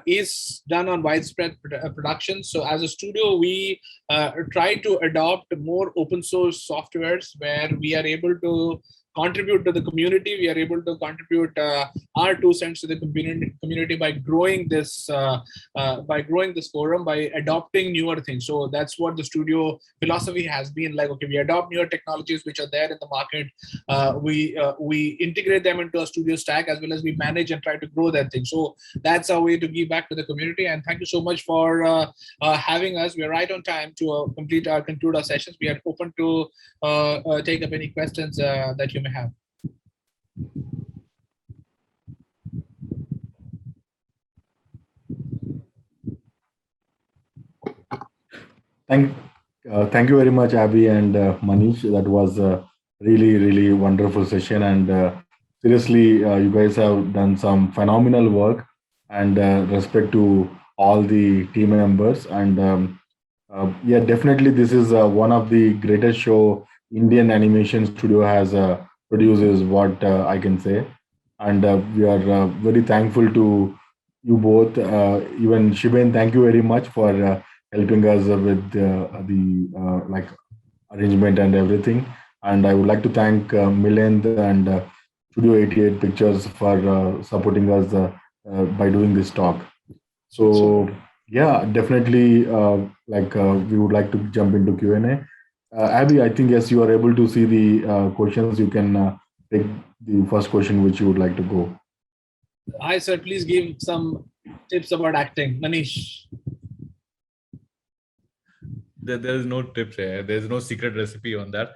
is done on widespread production. So as a studio, we try to adopt more open source softwares where we are able to contribute to the community. We are able to contribute our 2 cents to the community by growing this forum, by adopting newer things. So that's what the studio philosophy has been like. Okay, we adopt newer technologies which are there in the market. We integrate them into a studio stack, as well as we manage and try to grow that thing. So that's our way to give back to the community. And thank you so much for having us. We are right on time to conclude our sessions. We are open to take up any questions that you may have. Thank you very much, Abby and Manish. That was a really wonderful session, and seriously, you guys have done some phenomenal work. And respect to all the team members. And yeah, definitely, this is one of the greatest show Indian animation studio has produced, is what I can say. And we are very thankful to you both. Even Shiben, thank you very much for helping us with the like arrangement and everything. And I would like to thank Milind and Studio 88 Pictures for supporting us by doing this talk. So yeah, definitely, we would like to jump into Q&A. Abby, I think yes, you are able to see the questions. You can take the first question which you would like to go. Hi, sir. Please give some tips about acting. Manish. There is no tips here. There's no secret recipe on that.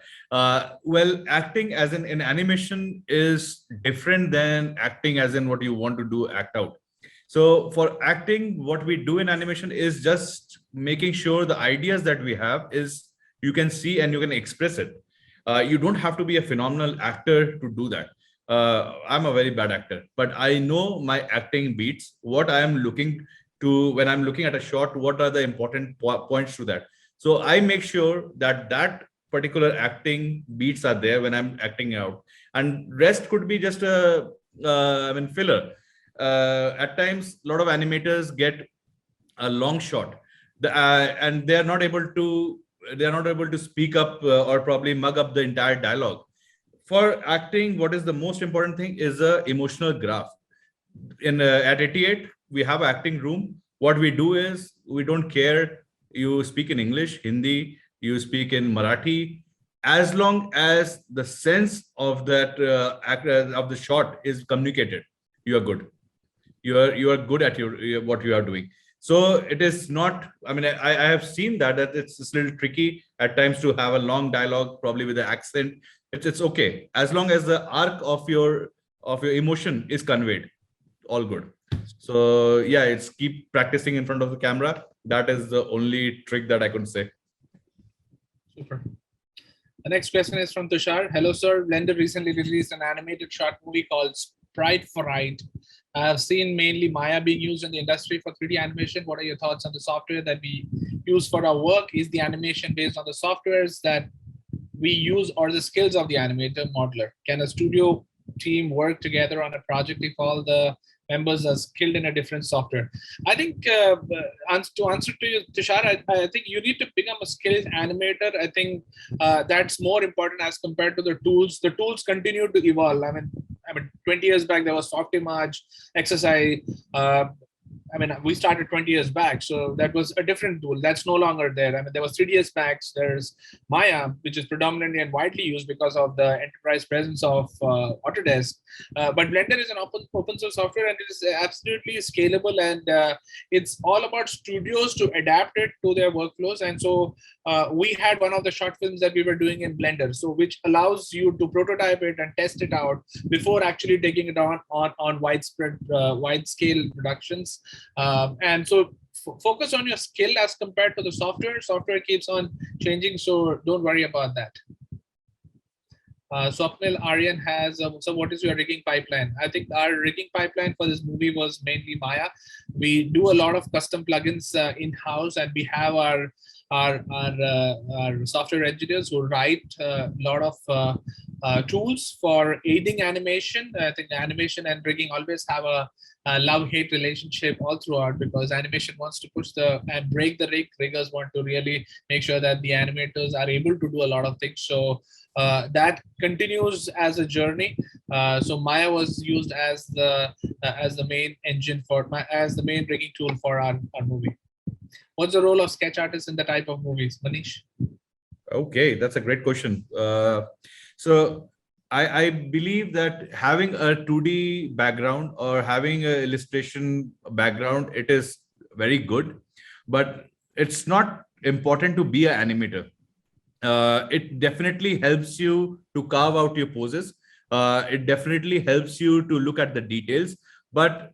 Well, acting as in animation is different than acting as in what you want to do, act out. So for acting, what we do in animation is just making sure the ideas that we have is you can see and you can express it. You don't have to be a phenomenal actor to do that. I'm a very bad actor, but I know my acting beats, what I am looking to when I'm looking at a shot, what are the important points to that. So I make sure that that particular acting beats are there when I'm acting out, and rest could be just a filler. At times, a lot of animators get a long shot, and they are not able to speak up or probably mug up the entire dialogue. For acting, what is the most important thing is a emotional graph. At 88, we have acting room. What we do is we don't care. You speak in English, Hindi, you speak in Marathi, as long as the sense of that of the shot is communicated, you are good. You are good at what you are doing. So it is not. I mean, I have seen that it's a little tricky at times to have a long dialogue, probably with the accent. It's okay as long as the arc of your emotion is conveyed. All good. So yeah, it's keep practicing in front of the camera. That is the only trick that I could say. Super. The next question is from Tushar. Hello, sir. Blender recently released an animated short movie called Sprite for Right. I have seen mainly Maya being used in the industry for 3D animation. What are your thoughts on the software that we use for our work? Is the animation based on the softwares that we use or the skills of the animator modeler? Can a studio team work together on a project if all the members are skilled in a different software? I think to answer to you, Tushar, I think you need to become a skilled animator. I think that's more important as compared to the tools. The tools continue to evolve. I mean, 20 years back, there was Softimage, XSI. We started 20 years back, so that was a different tool. That's no longer there. I mean, there was 3ds Max. There's Maya, which is predominantly and widely used because of the enterprise presence of Autodesk. But Blender is an open source software, and it is absolutely scalable. And it's all about studios to adapt it to their workflows. And so we had one of the short films that we were doing in Blender, so which allows you to prototype it and test it out before actually taking it on wide scale productions. And so focus on your skill as compared to the software. Software keeps on changing, so don't worry about that. Swapnil Aryan has, so what is your rigging pipeline? I think our rigging pipeline for this movie was mainly Maya. We do a lot of custom plugins in-house, and we have our software engineers who write a lot of tools for aiding animation. I think animation and rigging always have a love-hate relationship all throughout, because animation wants to push and break the rig. Riggers want to really make sure that the animators are able to do a lot of things. So that continues as a journey. So Maya was used as the main engine as the main rigging tool for our movie. What's the role of sketch artists in the type of movies, Manish? Okay, that's a great question. So I believe that having a 2D background or having an illustration background, it is very good, but it's not important to be an animator. It definitely helps you to carve out your poses. It definitely helps you to look at the details. But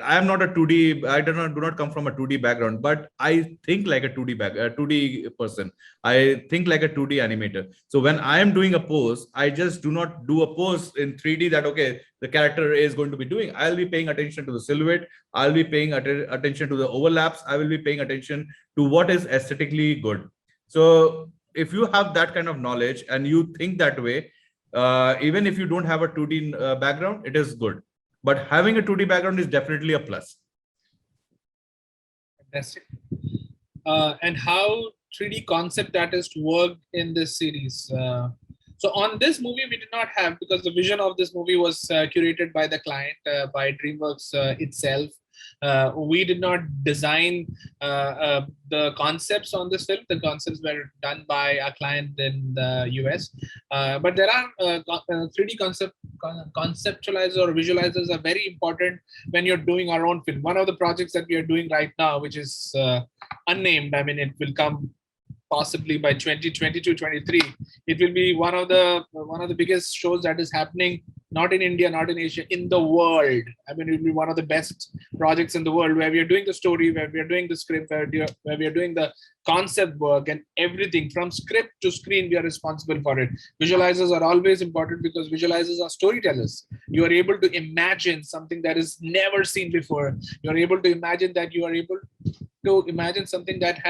I am not a 2D. I do not come from a 2D background. But I think like a 2D person. I think like a 2D animator. So when I am doing a pose, I just do not do a pose in 3D that okay, the character is going to be doing. I'll be paying attention to the silhouette. I'll be paying attention to the overlaps. I will be paying attention to what is aesthetically good. So if you have that kind of knowledge and you think that way, even if you don't have a 2D background, it is good. But having a 2D background is definitely a plus. Fantastic. And how 3D concept artists worked in this series? So on this movie, we did not have, because the vision of this movie was curated by the client, by DreamWorks itself. We did not design the concepts on this film. The concepts were done by a client in the US. But there are 3D conceptualizers or visualizers are very important when you're doing our own film. One of the projects that we are doing right now, which is unnamed, I mean, it will come possibly by 2022-23, it will be one of the biggest shows that is happening, not in India, not in Asia, in the world. I mean, it will be one of the best projects in the world, where we are doing the story, where we are doing the script, where we are doing the concept work, and everything from script to screen, we are responsible for it. Visualizers are always important, because visualizers are storytellers. You are able to imagine something that is never seen before. You are able to imagine that you are able to imagine something that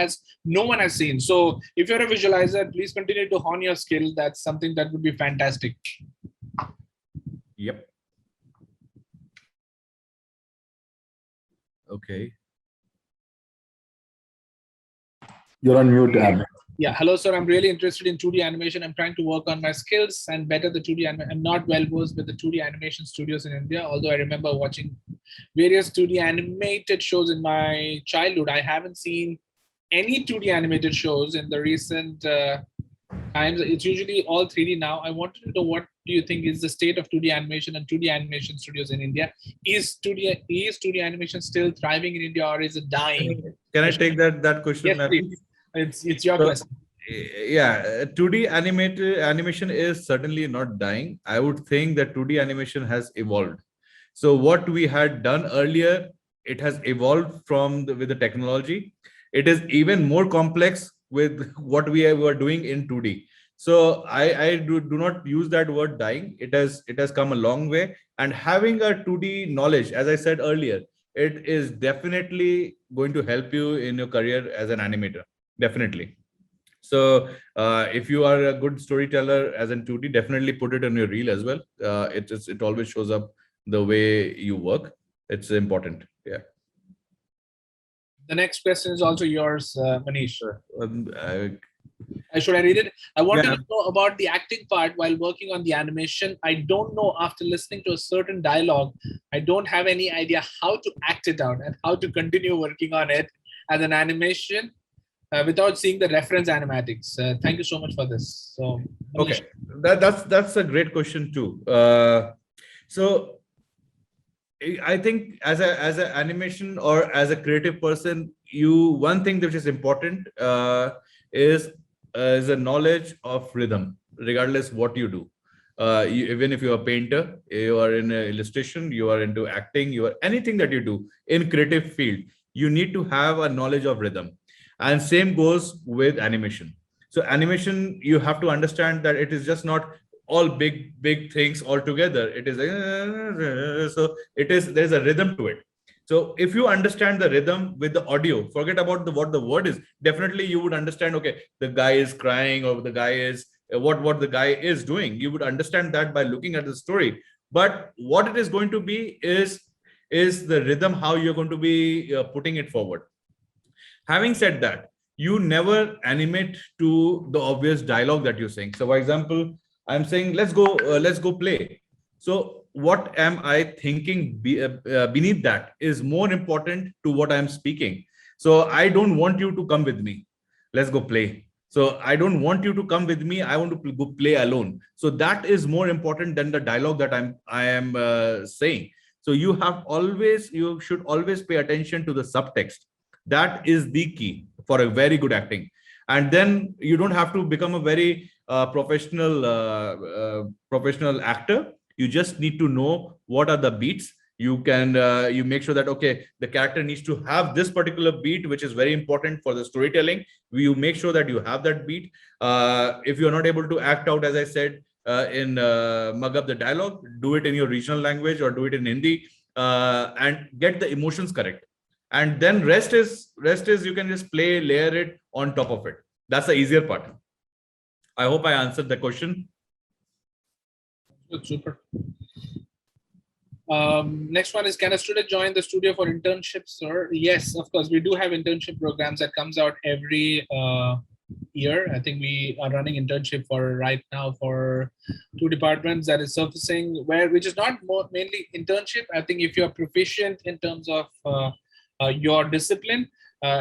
no one has seen. So if you're a visualizer, please continue to hone your skill. That's something that would be fantastic. Yep. Okay. You're on mute, Ab. Yeah, hello, sir. I'm really interested in 2D animation. I'm trying to work on my skills and better the 2D. I'm not well versed with the 2D animation studios in India, although I remember watching various 2D animated shows in my childhood. I haven't seen any 2D animated shows in the recent times. It's usually all 3D now. I wanted to know, what do you think is the state of 2D animation and 2D animation studios in India? Is 2D animation still thriving in India, or is it dying? Can I take that question? Yes, please. It's your question. Yeah, 2D animation is certainly not dying. I would think that 2D animation has evolved. So what we had done earlier, it has evolved with the technology. It is even more complex with what we were doing in 2D. So I do not use that word dying. It has come a long way, and having a 2D knowledge, as I said earlier, it is definitely going to help you in your career as an animator. Definitely. So if you are a good storyteller as in 2D, definitely put it on your reel as well. It always shows up the way you work. It's important. Yeah. The next question is also yours, Manish. Should I read it? I wanted to know about the acting part while working on the animation. I don't know, after listening to a certain dialogue, I don't have any idea how to act it out and how to continue working on it as an animation without seeing the reference animatics. Thank you so much for this. So, Manish. Okay, that's a great question too. So I think as an animation or as a creative person, one thing which is important is a knowledge of rhythm, regardless what you do. Even if you're a painter, you are in illustration, you are into acting, you are anything that you do in creative field, you need to have a knowledge of rhythm. And same goes with animation. So animation, you have to understand that it is just not all big things all together. It is so it is, there's a rhythm to it. So if you understand the rhythm with the audio, forget about what the word is. Definitely you would understand, okay, the guy is crying, or the guy is what the guy is doing. You would understand that by looking at the story. But what it is going to be is the rhythm, how you're going to be putting it forward. Having said that, you never animate to the obvious dialogue that you're saying. So for example, I'm saying, let's go play. So what am I thinking beneath that is more important to what I'm speaking. So I don't want you to come with me. Let's go play. So I don't want you to come with me. I want to go play alone. So that is more important than the dialogue that I am saying. So you should always pay attention to the subtext. That is the key for a very good acting. And then you don't have to become a very professional actor. You just need to know what are the beats. You can you make sure that, okay, the character needs to have this particular beat, which is very important for the storytelling. You make sure that you have that beat. If you're not able to act out, as I said, in mug up the dialogue, do it in your regional language or do it in Hindi, and get the emotions correct. And then rest is you can just layer it on top of it. That's the easier part. I hope I answered the question. Super. Next one is, can a student join the studio for internships, sir? Yes, of course. We do have internship programs that comes out every year. I think we are running internship for right now for 2 departments that is surfacing, which is not mainly internship. I think if you're proficient in terms of your discipline,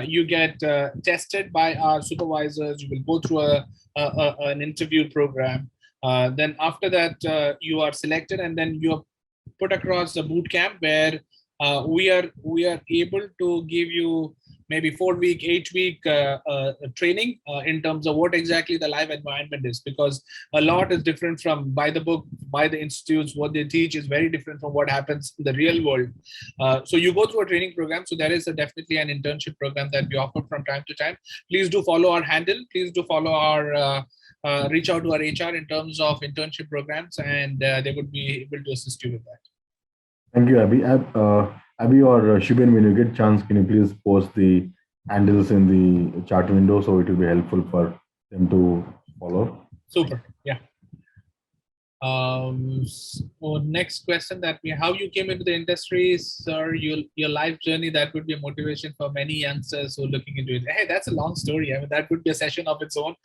you get tested by our supervisors. You will go through an interview program. Then after that, you are selected, and then you are put across a boot camp where we are able to give you maybe 4-week, 8-week training in terms of what exactly the live environment is, because a lot is different from by the book, by the institutes. What they teach is very different from what happens in the real world. So you go through a training program. So there is definitely an internship program that we offer from time to time. Please do follow our handle. Please do follow our reach out to our HR in terms of internship programs, and they would be able to assist you with that. Thank you, Abby. Abby or Shubin, when you get chance, can you please post the handles in the chat window so it will be helpful for them to follow? Super. Yeah. So next question that how you came into the industry, sir, your life journey, that would be a motivation for many youngsters who are looking into it. Hey, that's a long story. I mean, that would be a session of its own.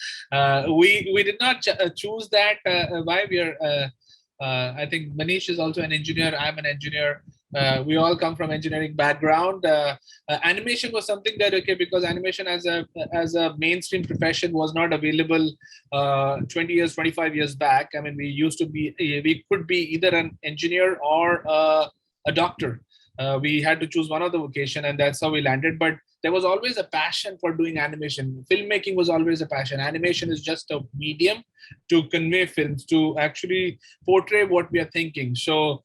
We did not choose that. Why we are, I think Manish is also an engineer. I'm an engineer. We all come from engineering background. Animation was something that, okay, because animation as a mainstream profession was not available 20 years, 25 years back. I mean, we could be either an engineer or a doctor. We had to choose one of the vocation, and that's how we landed. But there was always a passion for doing animation. Filmmaking was always a passion. Animation is just a medium to convey films, to actually portray what we are thinking. So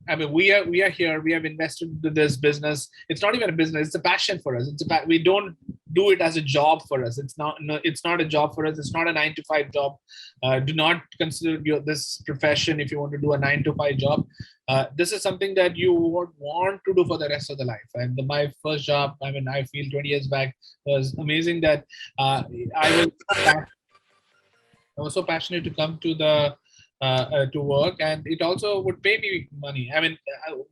I mean, we are here. We have invested into this business. It's not even a business. It's a passion for us. We don't do it as a job for us. It's not a job for us. It's not a 9-to-5 job. Do not consider this profession if you want to do a 9-to-5 job. This is something that you would want to do for the rest of the life. And my first job, I mean, I feel 20 years back was amazing that I was so passionate to come to the to work, and it also would pay me money. I mean,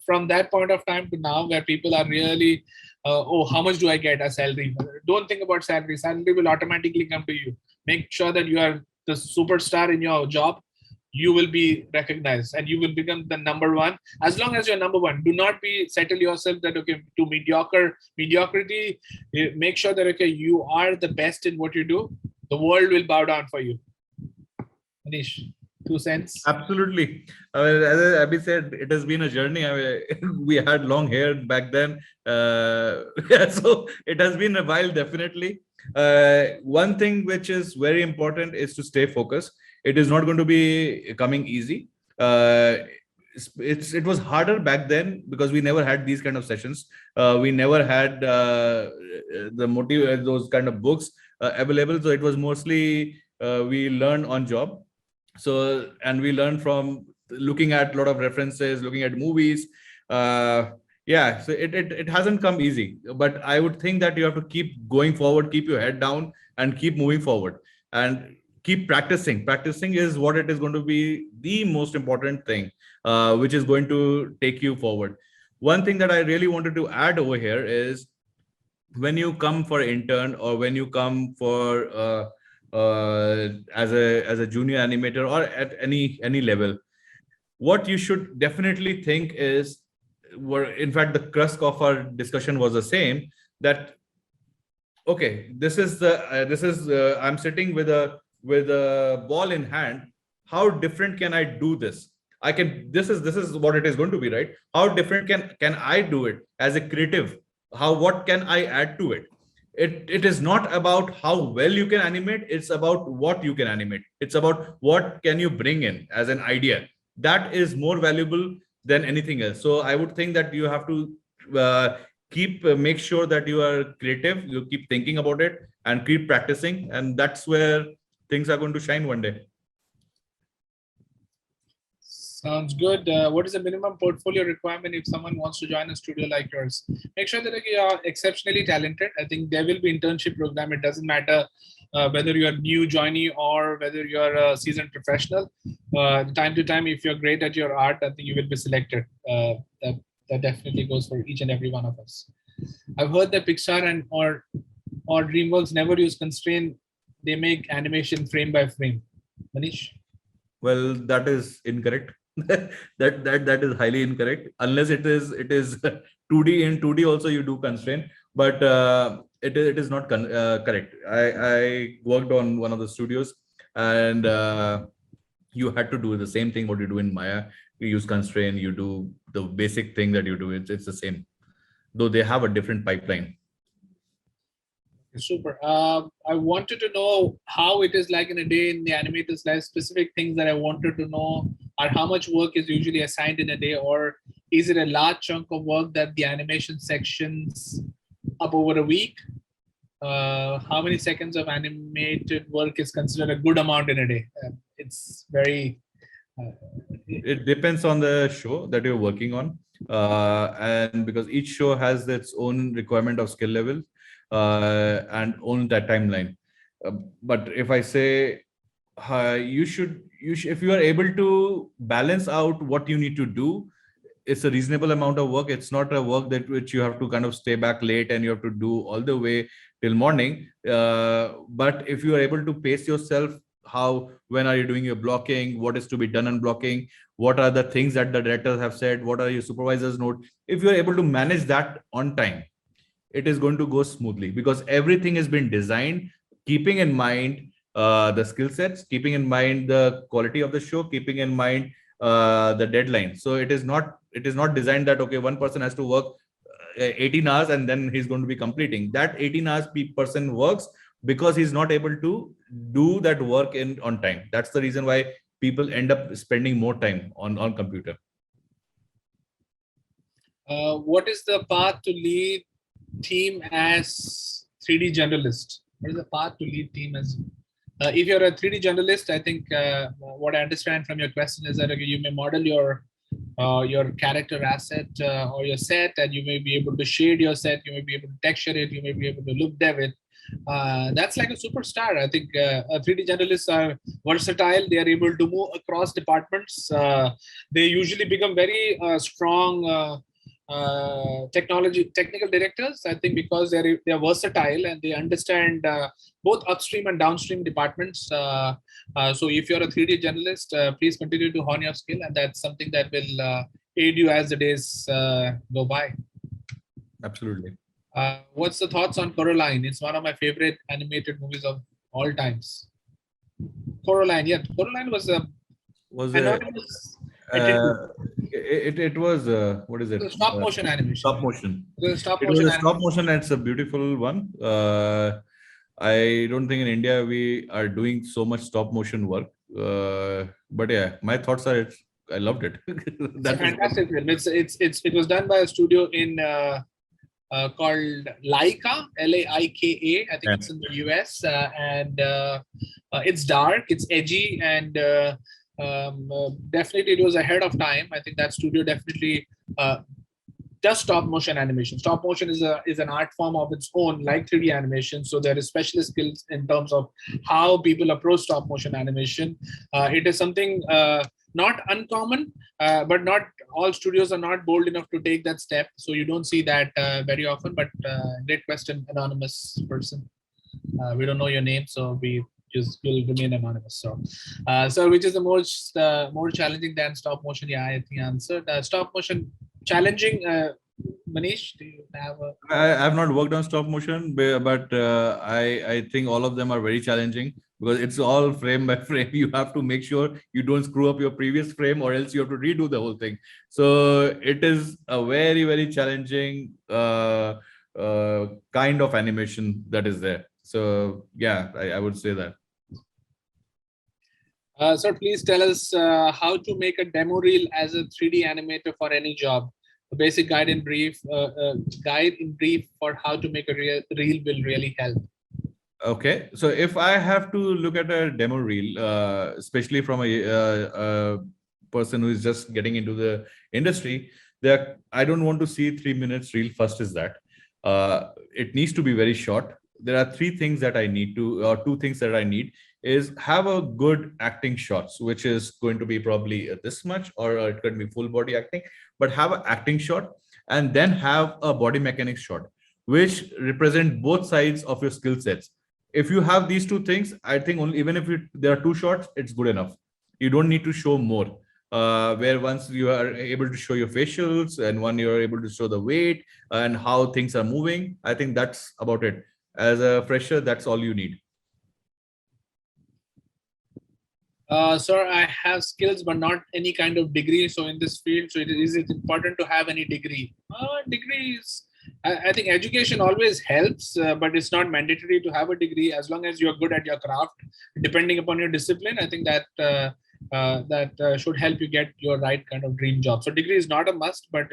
from that point of time to now, where people are really, oh, how much do I get as salary? Don't think about salary. Salary will automatically come to you. Make sure that you are the superstar in your job. You will be recognized, and you will become the number one. As long as you're number one, do not settle yourself that, okay, to mediocrity. Make sure that, okay, you are the best in what you do. The world will bow down for you. Manish, 2 cents. Absolutely. As Abby said, it has been a journey. We had long hair back then. So it has been a while, definitely. One thing which is very important is to stay focused. It is not going to be coming easy. it was harder back then because we never had these kind of sessions. We never had the motive those kind of books available. So it was mostly we learn on job. So, and we learn from looking at a lot of references, looking at movies. Yeah, so it hasn't come easy, but I would think that you have to keep going forward, keep your head down, and keep moving forward, and keep practicing. Practicing is what it is going to be the most important thing, which is going to take you forward. One thing that I really wanted to add over here is when you come for intern, or when you come for as a junior animator, or at any level, what you should definitely think is, were in fact the crux of our discussion was the same, that okay, this is I'm sitting with a ball in hand. How different can I do this? I can, this is what it is going to be, right? How different can I do it as a creative? How, what can I add to it? It is not about how well you can animate, it's about what you can animate. It's about what can you bring in as an idea. That is more valuable than anything else. So I would think that you have to keep make sure that you are creative, you keep thinking about it, and keep practicing, and that's where things are going to shine one day. Sounds good. What is the minimum portfolio requirement if someone wants to join a studio like yours? Make sure that you are exceptionally talented. I think there will be internship program. It doesn't matter whether you're new joinee or whether you're a seasoned professional. Time to time, if you're great at your art, I think you will be selected. That definitely goes for each and every one of us. I've heard that Pixar and or DreamWorks never use constraint. They make animation frame by frame. Manish? Well, that is incorrect. that is highly incorrect, unless it is 2D. In 2D also you do constraint, but it is not correct. I worked on one of the studios, and you had to do the same thing what you do in Maya. You use constraint, you do the basic thing that you do. It's the same, though they have a different pipeline. Super. I wanted to know how it is like in a day in the animator's life. Specific things that I wanted to know are how much work is usually assigned in a day, or is it a large chunk of work that the animation sections up over a week? How many seconds of animated work is considered a good amount in a day? It's very. It depends on the show that you're working on, and because each show has its own requirement of skill level and own that timeline. But if I say you should, if you are able to balance out what you need to do, it's a reasonable amount of work. It's not a work that which you have to kind of stay back late and you have to do all the way till morning. But if you are able to pace yourself, how, when are you doing your blocking, what is to be done on blocking, what are the things that the directors have said, what are your supervisors note, if you are able to manage that on time, it is going to go smoothly, because everything has been designed keeping in mind the skill sets, keeping in mind the quality of the show, keeping in mind the deadline. So it is not designed that okay, one person has to work 18 hours and then he's going to be completing that 18 hours. Person works because he's not able to do that work on time. That's the reason why people end up spending more time on computer. What is the path to lead team as 3D generalist? What is the path to lead team as? If you're a 3D generalist, I think what I understand from your question is that you may model your character asset or your set, and you may be able to shade your set, you may be able to texture it, you may be able to look dev it. That's like a superstar. I think 3D generalists are versatile. They are able to move across departments. They usually become very strong technical directors, I think, because they're versatile and they understand both upstream and downstream departments. So if you're a 3D generalist, please continue to hone your skill, and that's something that will aid you as the days go by. Absolutely. What's the thoughts on Coraline? It's one of my favorite animated movies of all times. Coraline, yeah, Coraline was a. It was what is it? Stop motion animation. Stop motion. It was Stop motion, and it's a beautiful one. I don't think in India we are doing so much stop motion work. But yeah, my thoughts are it's I loved it. It's a That was fantastic film. It was done by a studio in called Laika, Laika. I think yeah. it's in the US, and it's dark, it's edgy, and definitely it was ahead of time. I think that studio definitely does stop motion animation. Stop motion is an art form of its own, like 3D animation. So there is specialist skills in terms of how people approach stop motion animation. It is something not uncommon, but not all studios are not bold enough to take that step. So you don't see that very often. But great question, anonymous person. We don't know your name, so we just will remain anonymous. So which is the most more challenging than stop motion? Yeah, I think I answered. Stop motion challenging. Manish, do you have a? I've not worked on stop motion, but I think all of them are very challenging because it's all frame by frame. You have to make sure you don't screw up your previous frame, or else you have to redo the whole thing. So it is a very, very challenging kind of animation that is there. So yeah, I would say that. Sir, please tell us how to make a demo reel as a 3D animator for any job. A basic guide in brief for how to make a reel will really help. Okay, so if I have to look at a demo reel, especially from a person who is just getting into the industry, I don't want to see 3 minutes reel. First is that it needs to be very short. There are three things that I need to, or two things that I need, is have a good acting shots, which is going to be probably this much, or it could be full body acting, but have an acting shot, and then have a body mechanics shot, which represent both sides of your skill sets. If you have these two things, I think only, even if there are two shots, it's good enough. You don't need to show more. Where once you are able to show your facials, and when you're able to show the weight and how things are moving, I think that's about it. As a fresher, that's all you need. Sir, I have skills, but not any kind of degree. So in this field, so is it important to have any degree? Degrees. I think education always helps, but it's not mandatory to have a degree as long as you're good at your craft. Depending upon your discipline, I think that should help you get your right kind of dream job. So degree is not a must, but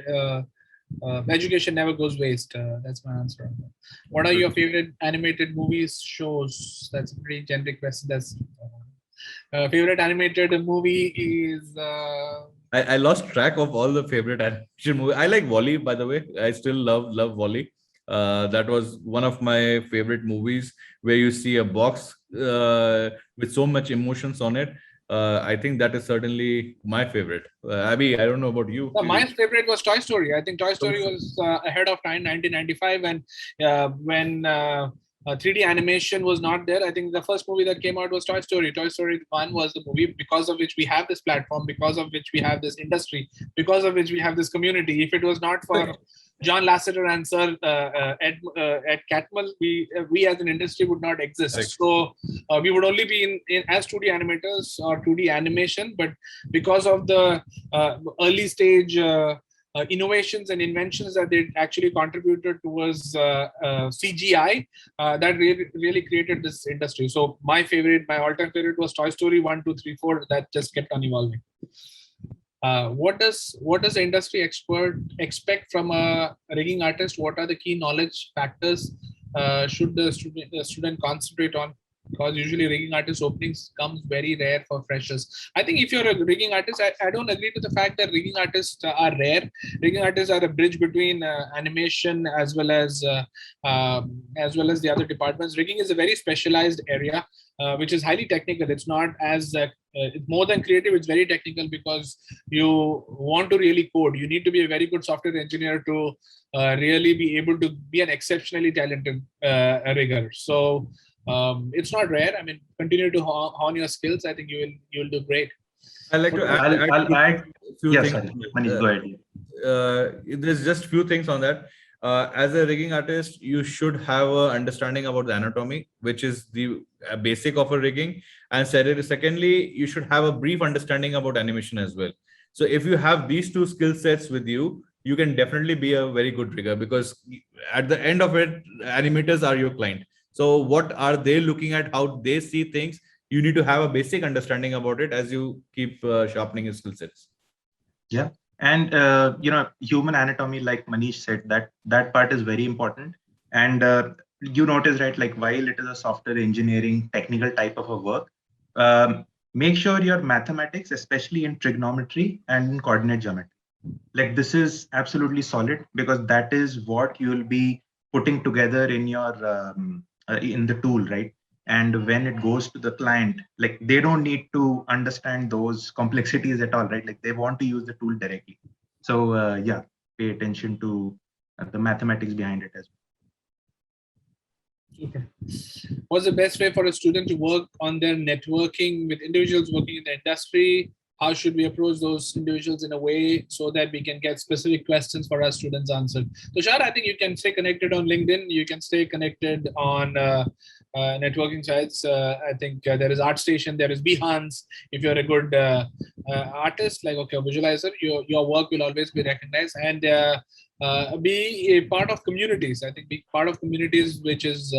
education never goes waste. That's my answer. What are your favorite animated movies, shows? That's a pretty generic question. That's favorite animated movie is. I lost track of all the favorite animation movie. I like Wall-E, by the way. I still love Wall-E. That was one of my favorite movies, where you see a box with so much emotions on it. I think that is certainly my favorite. Abby, I don't know about you. My favorite was Toy Story. I think Toy Story was ahead of time, 1995, and when 3D animation was not there. I think the first movie that came out was Toy Story. Toy Story 1 was the movie because of which we have this platform, because of which we have this industry, because of which we have this community. If it was not for John Lasseter and Sir Ed Catmull, we as an industry would not exist. Right. So we would only be in as 2D animators or 2D animation, but because of the early stage innovations and inventions that they actually contributed towards CGI, that really created this industry. So my all-time favorite was Toy Story 1, 2, 3, 4. That just kept on evolving. What does the industry expert expect from a rigging artist? What are the key knowledge factors should the student concentrate on? Because usually rigging artist openings comes very rare for freshers. I think if you're a rigging artist, I don't agree to the fact that rigging artists are rare. Rigging artists are a bridge between animation as well as the other departments. Rigging is a very specialized area, which is highly technical. It's not as more than creative. It's very technical because you want to really code. You need to be a very good software engineer to really be able to be an exceptionally talented rigger. So. It's not rare. I mean, continue to hone your skills. I think you'll do great. I like to add. I'll add. Yes, things. Manish, go ahead. There's just few things on that. As a rigging artist, you should have an understanding about the anatomy, which is the basic of a rigging. And secondly, you should have a brief understanding about animation as well. So if you have these two skill sets with you, you can definitely be a very good rigger, because at the end of it, animators are your client. So what are they looking at, how they see things? You need to have a basic understanding about it as you keep sharpening your skill sets. And human anatomy, like Manish said, that part is very important. And you notice, right, like while it is a software engineering technical type of a work, make sure your mathematics, especially in trigonometry and in coordinate geometry, like this is absolutely solid, because that is what you will be putting together in your in the tool, right? And when it goes to the client, like they don't need to understand those complexities at all, right? Like they want to use the tool directly. So yeah, pay attention to the mathematics behind it as well. Super. What's the best way for a student to work on their networking with individuals working in the industry? How should we approach those individuals in a way so that we can get specific questions for our students answered? Tushar, I think you can stay connected on LinkedIn. You can stay connected on networking sites. I think there is ArtStation, there is Behance. If you're a good artist, like okay, visualizer, your work will always be recognized. And be a part of communities. I think be part of communities, which is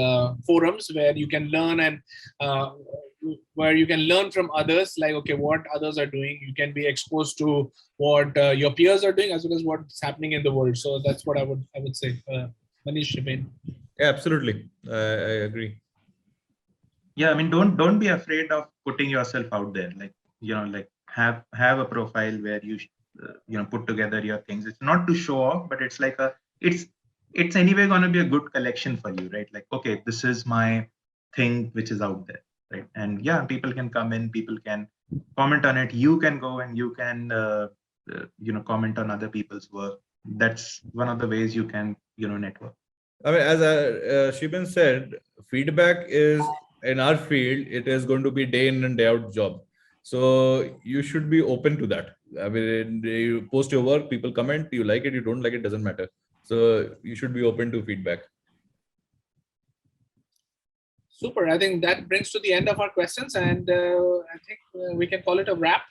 forums where you can learn and where you can learn from others, like okay, what others are doing. You can be exposed to what your peers are doing as well as what's happening in the world. So that's what I would say. Manish, Shibin. Yeah, absolutely. I agree. Yeah, I mean, don't be afraid of putting yourself out there. Like like have a profile where you put together your things. It's not to show off, but it's like it's anyway going to be a good collection for you, right? Like, okay, this is my thing which is out there, right? And yeah, people can come in, people can comment on it. You can go and you can comment on other people's work. That's one of the ways you can network. I mean, as Shibin said, feedback is in our field, it is going to be day in and day out job. So you should be open to that. I mean, you post your work, people comment, you like it, you don't like it, doesn't matter. So you should be open to feedback. Super. I think that brings to the end of our questions, and I think we can call it a wrap.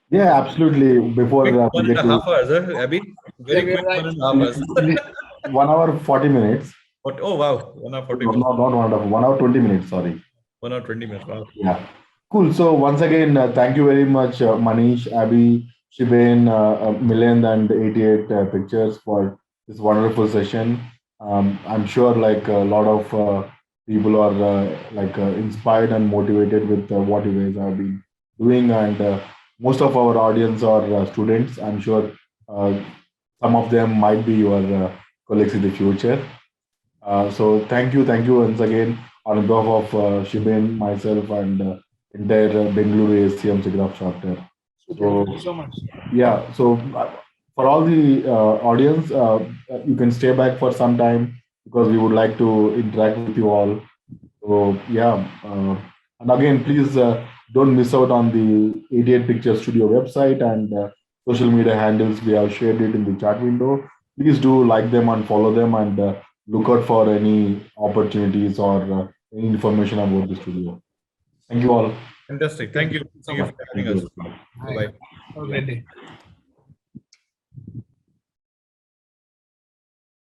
Yeah, absolutely. Before Quick we 1.5 hours, Abby? Very Yeah, quick right. 1.5 hours. 1 hour 40 minutes. Oh, wow. 1 hour 40 No, minutes. not 1 hour, 1 hour 20 minutes. Sorry. 1 hour 20 minutes. Wow. Yeah. Cool. So once again, thank you very much, Manish, Abby, Shiben, Milind, and 88 Pictures for this wonderful session. I'm sure like a lot of people are inspired and motivated with what you guys have been doing, and most of our audience are students. I'm sure uh, some of them might be your colleagues in the future. So thank you once again on behalf of Shiben, myself, and entire Bengaluru ACM SIGGRAPH chapter. Super. So Thank you so much. yeah, so for all the audience, you can stay back for some time because we would like to interact with you all. So yeah, and again, please don't miss out on the 88 Picture Studio website and social media handles. We have shared it in the chat window. Please do like them and follow them and look out for any opportunities or any information about the studio. Thank you all. Fantastic. Thank you. Thank you for having us. Bye. Bye-bye. Have a great day.